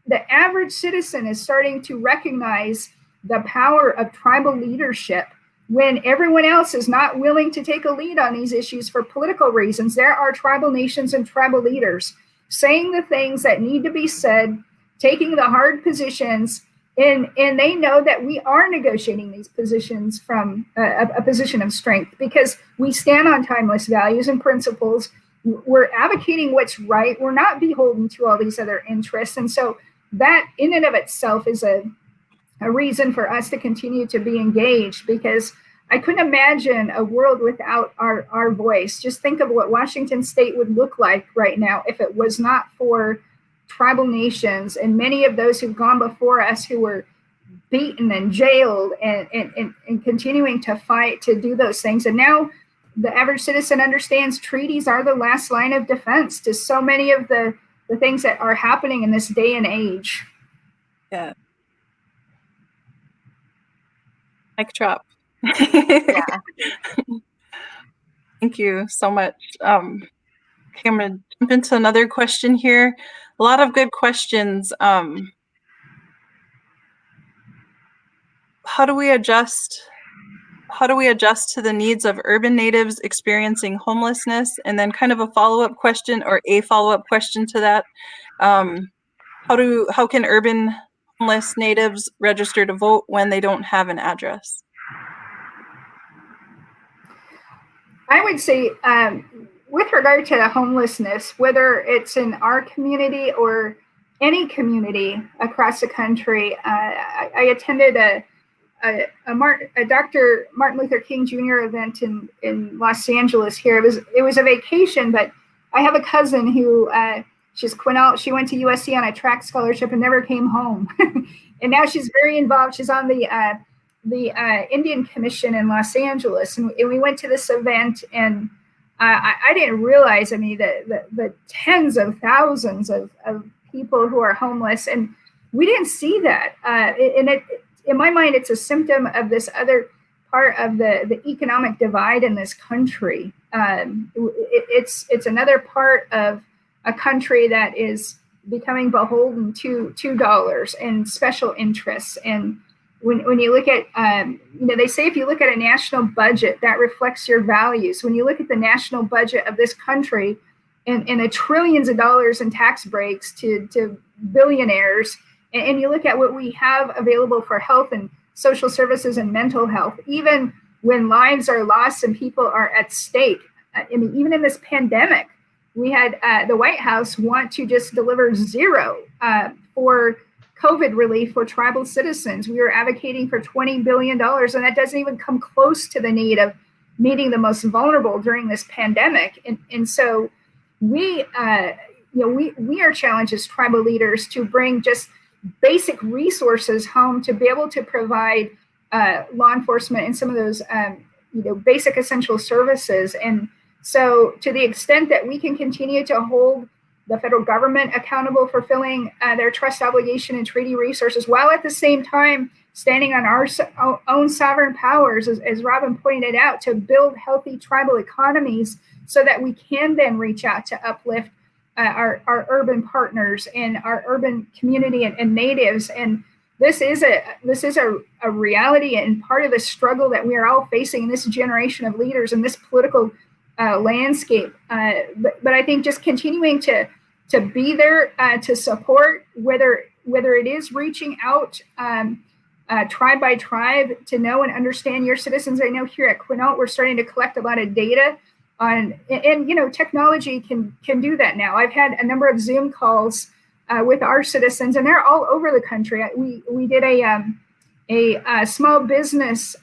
the average citizen is starting to recognize the power of tribal leadership. When everyone else is not willing to take a lead on these issues for political reasons, there are tribal nations and tribal leaders saying the things that need to be said, taking the hard positions, and they know that we are negotiating these positions from a position of strength because we stand on timeless values and principles. We're advocating what's right. We're not beholden to all these other interests. And so that in and of itself is a reason for us to continue to be engaged, because I couldn't imagine a world without our voice. Just think of what Washington State would look like right now if it was not for tribal nations and many of those who've gone before us who were beaten and jailed and continuing to fight to do those things. And now the average citizen understands treaties are the last line of defense to so many of the things that are happening in this day and age. Yeah. Mic drop. Yeah. Thank you so much. Okay, I'm going to jump into another question here. A lot of good questions. How do we adjust to the needs of urban natives experiencing homelessness? And then kind of a follow-up question or a follow-up question to that. How can urban homeless natives register to vote when they don't have an address? I would say with regard to homelessness, whether it's in our community or any community across the country, I attended a Dr. Martin Luther King Jr. event in Los Angeles here. It was a vacation, but I have a cousin who she's Quinault. She went to USC on a track scholarship and never came home, and now she's very involved. She's on the Indian Commission in Los Angeles, and we went to this event, and I didn't realize, I mean, the tens of thousands of people who are homeless, and we didn't see that. And in my mind, it's a symptom of this other part of the economic divide in this country. It's another part of a country that is becoming beholden to $2 and special interests. And when you look at, they say if you look at a national budget, that reflects your values. When you look at the national budget of this country and the trillions of dollars in tax breaks to billionaires, And you look at what we have available for health and social services and mental health, even when lives are lost and people are at stake. I mean, even in this pandemic, we had the White House want to just deliver zero for COVID relief for tribal citizens. We were advocating for $20 billion, and that doesn't even come close to the need of meeting the most vulnerable during this pandemic. And so we are challenged as tribal leaders to bring just basic resources home to be able to provide law enforcement and some of those basic essential services. And so to the extent that we can continue to hold the federal government accountable for filling their trust obligation and treaty resources, while at the same time standing on our own sovereign powers, as Robin pointed out, to build healthy tribal economies so that we can then reach out to uplift our urban partners and our urban community and natives. And this is a reality and part of the struggle that we are all facing in this generation of leaders in this political landscape. But I think just continuing to be there to support, whether it is reaching out tribe by tribe to know and understand your citizens. I know here at Quinault, we're starting to collect a lot of data on, and technology can do that now. I've had a number of Zoom calls with our citizens, and they're all over the country. We did a small business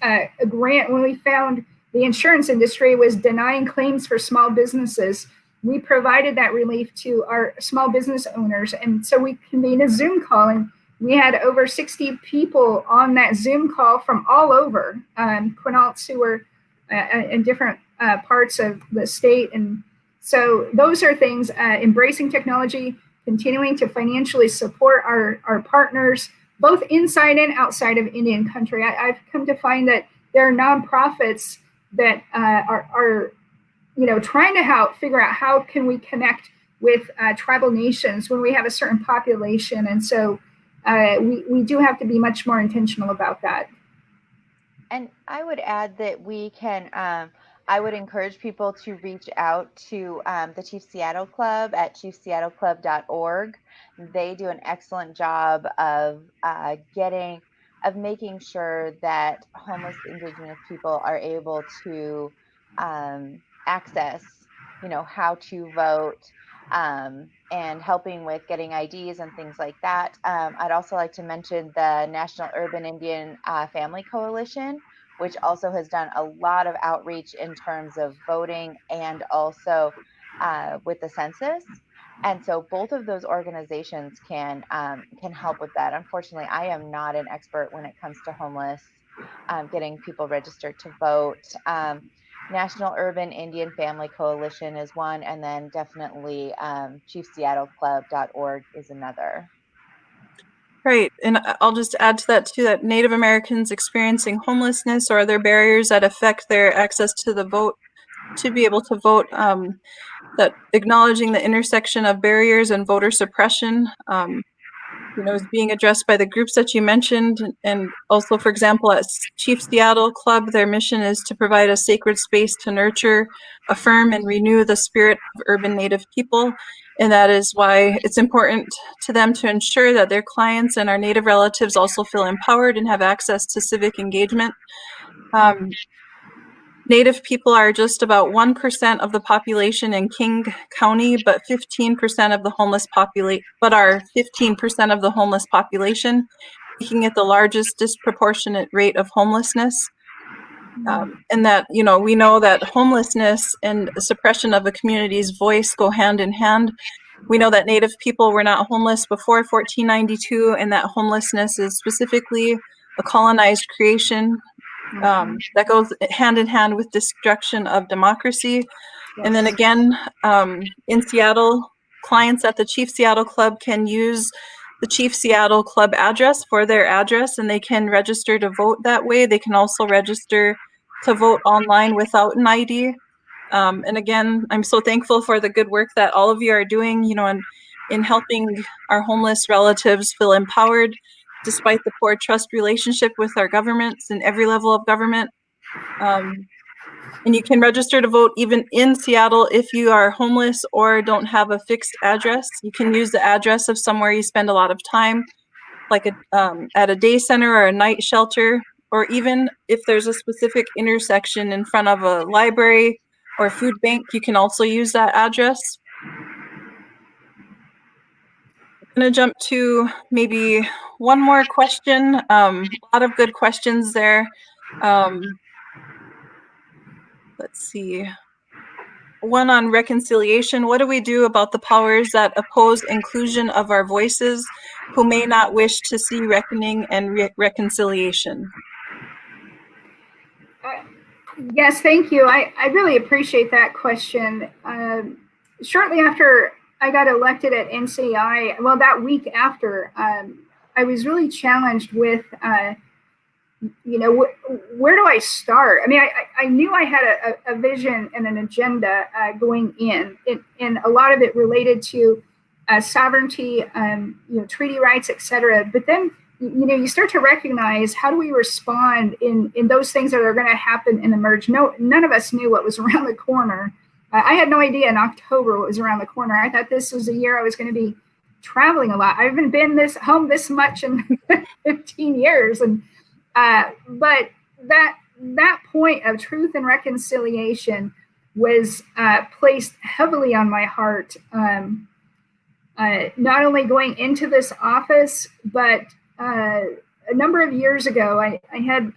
grant when we found the insurance industry was denying claims for small businesses. We provided that relief to our small business owners. And so we convened a Zoom call, and we had over 60 people on that Zoom call from all over Quinaults who were in different parts of the state. And so those are things, embracing technology, continuing to financially support our partners, both inside and outside of Indian country. I've come to find that there are nonprofits that are trying to figure out how can we connect with tribal nations when we have a certain population. And so we do have to be much more intentional about that. And I would add that we can, I would encourage people to reach out to the Chief Seattle Club at chiefseattleclub.org. They do an excellent job of making sure that homeless Indigenous people are able to access, how to vote, and helping with getting IDs and things like that. I'd also like to mention the National Urban Indian Family Coalition, which also has done a lot of outreach in terms of voting and also with the census. And so both of those organizations can help with that. Unfortunately, I am not an expert when it comes to homeless, getting people registered to vote. National Urban Indian Family Coalition is one, and then definitely chiefseattleclub.org is another. Right, and I'll just add to that too, that Native Americans experiencing homelessness or other barriers that affect their access to the vote, to be able to vote, that acknowledging the intersection of barriers and voter suppression, is being addressed by the groups that you mentioned. And also, for example, at Chief Seattle Club, their mission is to provide a sacred space to nurture, affirm, and renew the spirit of urban Native people. And that is why it's important to them to ensure that their clients and our Native relatives also feel empowered and have access to civic engagement. Native people are just about 1% of the population in King County, but 15% of the homeless population, making it the largest disproportionate rate of homelessness. And that, we know that homelessness and suppression of a community's voice go hand in hand. We know that Native people were not homeless before 1492, and that homelessness is specifically a colonized creation that goes hand in hand with destruction of democracy. And then again, in Seattle, clients at the Chief Seattle Club can use the Chief Seattle Club address for their address, and they can register to vote that way. They can also register to vote online without an ID. And again, I'm so thankful for the good work that all of you are doing, in helping our homeless relatives feel empowered despite the poor trust relationship with our governments and every level of government. And you can register to vote even in Seattle if you are homeless or don't have a fixed address. You can use the address of somewhere you spend a lot of time. like at a day center or a night shelter, or even if there's a specific intersection in front of a library or food bank, you can also use that address. I'm going to jump to maybe one more question. A lot of good questions there. Let's see. One on reconciliation. What do we do about the powers that oppose inclusion of our voices, who may not wish to see reckoning and reconciliation? Yes, thank you. I really appreciate that question. Shortly after I got elected at NCI, well, that week after, I was really challenged with, where do I start? I mean, I knew I had a vision and an agenda going in, and a lot of it related to sovereignty, treaty rights, et cetera. But then, you start to recognize, how do we respond in those things that are going to happen and emerge? None of us knew what was around the corner. I had no idea in October what was around the corner. I thought this was a year I was going to be traveling a lot. I haven't been home this much in 15 years. And but that point of truth and reconciliation was placed heavily on my heart. Not only going into this office, but a number of years ago, I had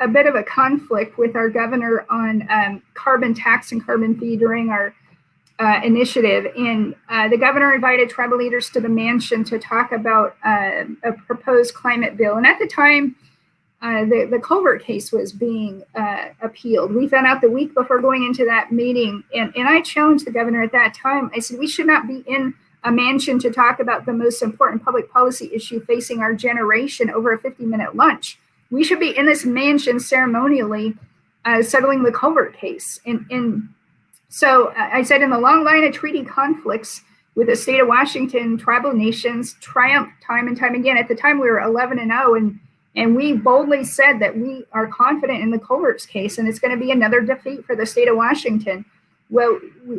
a bit of a conflict with our governor on carbon tax and carbon fee during our initiative. And the governor invited tribal leaders to the mansion to talk about a proposed climate bill. And at the time, the Culvert case was being appealed. We found out the week before going into that meeting, and I challenged the governor at that time. I said, we should not be in a mansion to talk about the most important public policy issue facing our generation over a 50-minute lunch. We should be in this mansion ceremonially settling the Culvert case. And so I said, in the long line of treaty conflicts with the state of Washington, tribal nations triumph time and time again. At the time, we were 11-0, and we boldly said that we are confident in the Culvert's case, and it's going to be another defeat for the state of Washington. Well,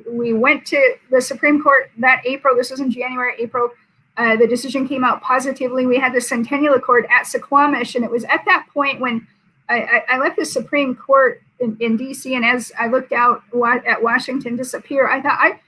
we went to the Supreme Court that April. This was in January, April. The decision came out positively. We had the Centennial Accord at Suquamish, and it was at that point when I left the Supreme Court in D.C., and as I looked out at Washington disappear, I thought,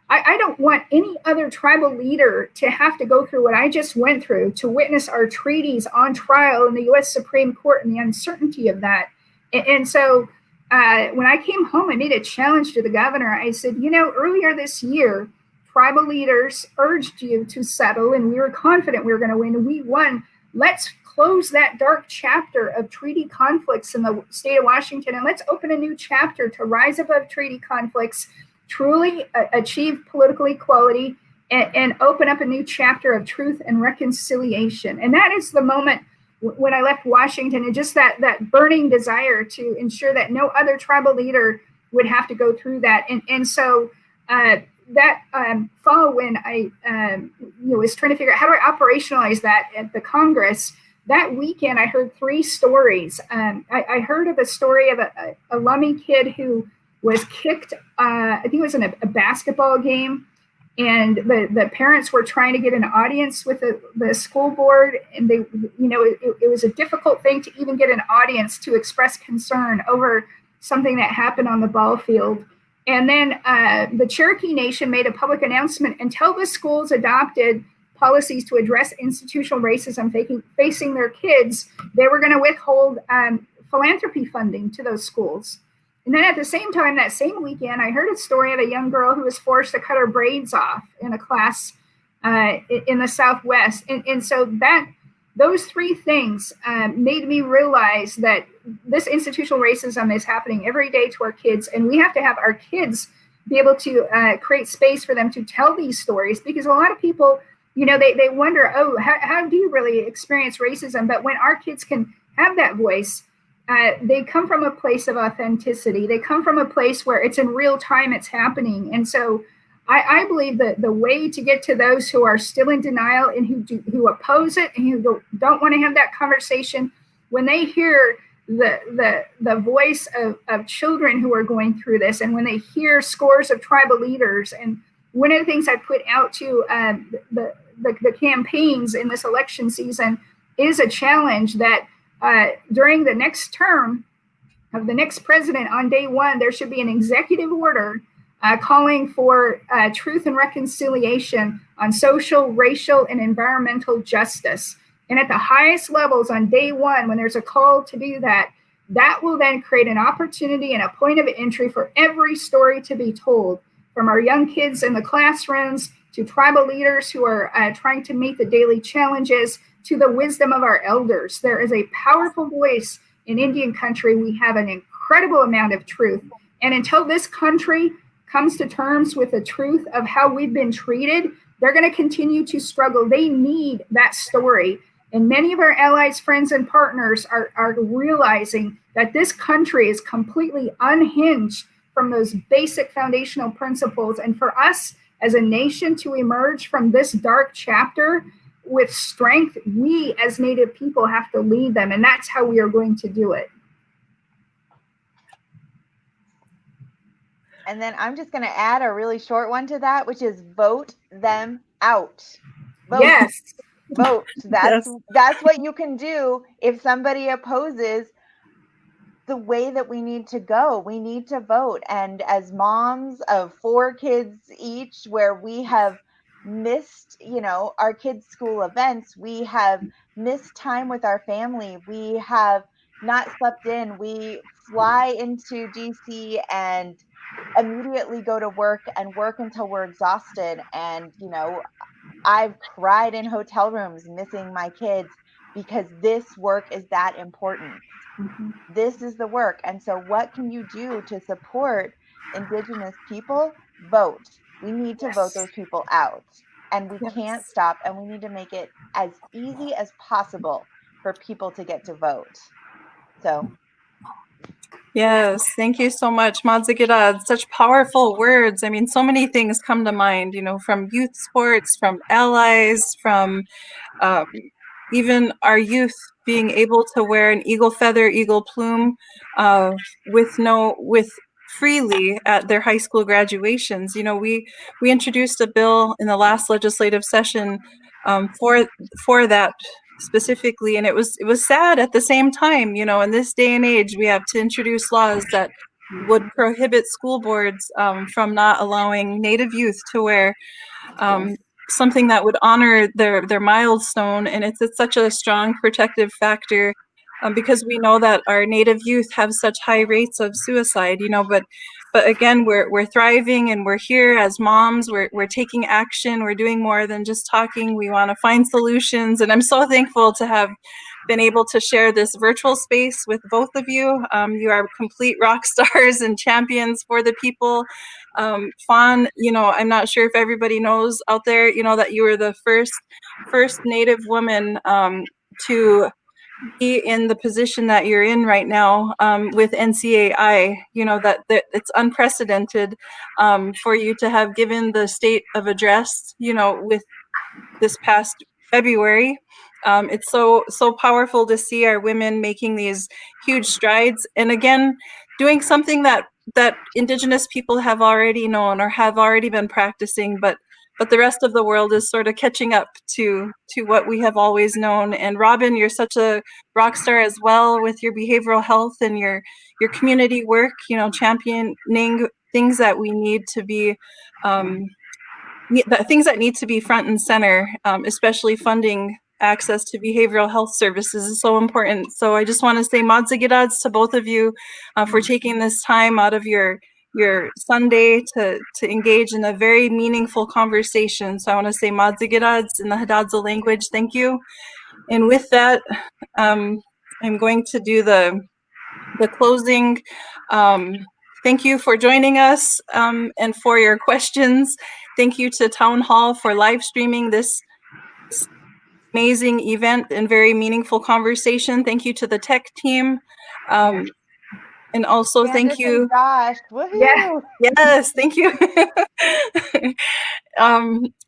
I don't want any other tribal leader to have to go through what I just went through, to witness our treaties on trial in the U.S. Supreme Court and the uncertainty of that. And so when I came home, I made a challenge to the governor. I said, earlier this year, tribal leaders urged you to settle, and we were confident we were going to win, and we won. Let's close that dark chapter of treaty conflicts in the state of Washington, and let's open a new chapter to rise above treaty conflicts, truly achieve political equality, and open up a new chapter of truth and reconciliation. And that is the moment when I left Washington, and just that burning desire to ensure that no other tribal leader would have to go through that. And so that fall, when I was trying to figure out how do I operationalize that at the Congress, that weekend I heard three stories. I heard of a story of a Lummi kid who was kicked, I think it was in a basketball game, and the parents were trying to get an audience with the school board, and they, it was a difficult thing to even get an audience to express concern over something that happened on the ball field. And then the Cherokee Nation made a public announcement: until the schools adopted policies to address institutional racism facing their kids, they were going to withhold philanthropy funding to those schools. And then at the same time, that same weekend, I heard a story of a young girl who was forced to cut her braids off in a class in the Southwest. And so those three things made me realize that this institutional racism is happening every day to our kids, and we have to have our kids be able to create space for them to tell these stories, because a lot of people, they wonder, how do you really experience racism? But when our kids can have that voice, they come from a place of authenticity. They come from a place where it's in real time, it's happening. And so I believe that the way to get to those who are still in denial and who oppose it and who don't want to have that conversation, when they hear the voice of children who are going through this, and when they hear scores of tribal leaders, and one of the things I put out to the campaigns in this election season is a challenge that during the next term of the next president on day one, there should be an executive order calling for truth and reconciliation on social, racial, and environmental justice. And at the highest levels on day one, when there's a call to do that, that will then create an opportunity and a point of entry for every story to be told, from our young kids in the classrooms to tribal leaders who are trying to meet the daily challenges, to the wisdom of our elders. There is a powerful voice in Indian country. We have an incredible amount of truth. And until this country comes to terms with the truth of how we've been treated, they're going to continue to struggle. They need that story. And many of our allies, friends, and partners are realizing that this country is completely unhinged from those basic foundational principles. And for us as a nation to emerge from this dark chapter with strength, we as Native people have to lead them. And that's how we are going to do it. And then I'm just going to add a really short one to that, which is vote them out. Vote. Yes. Vote. That's what you can do if somebody opposes the way that we need to go. We need to vote. And as moms of 4 kids each, where we have missed, our kids' school events, we have missed time with our family, we have not slept in, we fly into DC and immediately go to work and work until we're exhausted. And, I've cried in hotel rooms missing my kids because this work is that important. Mm-hmm. This is the work. And so what can you do to support Indigenous people? Vote. We need to vote those people out. And we can't stop, and we need to make it as easy as possible for people to get to vote. So. Yes, thank you so much, Madzigida. Such powerful words. I mean, so many things come to mind, from youth sports, from allies, from even our youth being able to wear an eagle feather, eagle plume with freely at their high school graduations. We introduced a bill in the last legislative session for that specifically, and it was sad at the same time. In this day and age, we have to introduce laws that would prohibit school boards from not allowing Native youth to wear something that would honor their milestone. And it's such a strong protective factor because we know that our Native youth have such high rates of suicide, but again, we're thriving, and we're here as moms. We're taking action. We're doing more than just talking. We want to find solutions. And I'm so thankful to have been able to share this virtual space with both of you. You are complete rock stars and champions for the people. Fawn, I'm not sure if everybody knows out there, that you were the first Native woman to be in the position that you're in right now with NCAI. That it's unprecedented for you to have given the state of address, with this past February. It's so powerful to see our women making these huge strides, and again, doing something that Indigenous people have already known or have already been practicing, but the rest of the world is sort of catching up to what we have always known. And Robin, you're such a rock star as well with your behavioral health and your community work, championing things that we need to be things that need to be front and center, especially funding access to behavioral health services is so important. So I just want to say Madzigidads to both of you for taking this time out of your Sunday to engage in a very meaningful conversation. So I want to say Madzigidads in the Hidatsa language. Thank you. And with that, I'm going to do the closing. Thank you for joining us and for your questions. Thank you to Town Hall for live streaming this amazing event and very meaningful conversation. Thank you to the tech team. And also thank you. Josh. Woohoo! Yes, thank you.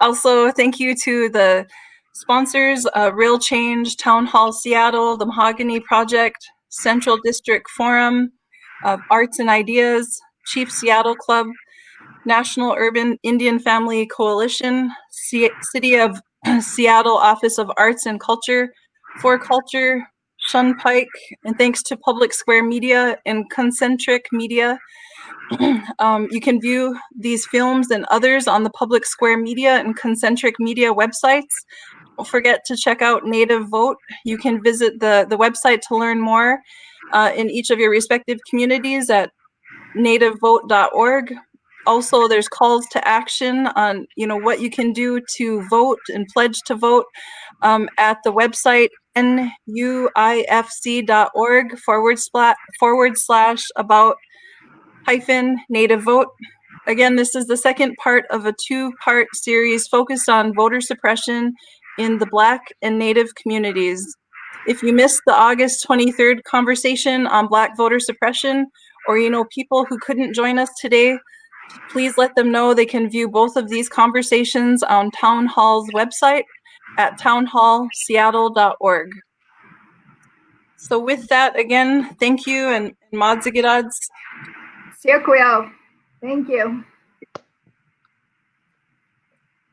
Also, thank you to the sponsors, Real Change, Town Hall Seattle, the Mahogany Project, Central District Forum, Arts and Ideas, Chief Seattle Club, National Urban Indian Family Coalition, City of Seattle Office of Arts and Culture, For Culture, Shunpike, and thanks to Public Square Media and Concentric Media. You can view these films and others on the Public Square Media and Concentric Media websites. Don't forget to check out Native Vote. You can visit the website to learn more in each of your respective communities at nativevote.org. Also, there's calls to action on what you can do to vote and pledge to vote at the website nuifc.org/about-native vote. Again, this is the second part of a two-part series focused on voter suppression in the Black and Native communities. If you missed the August 23rd conversation on Black voter suppression, or people who couldn't join us today, please let them know they can view both of these conversations on Town Hall's website at townhallseattle.org. So with that, again, thank you, and Madzigidads. Thank you.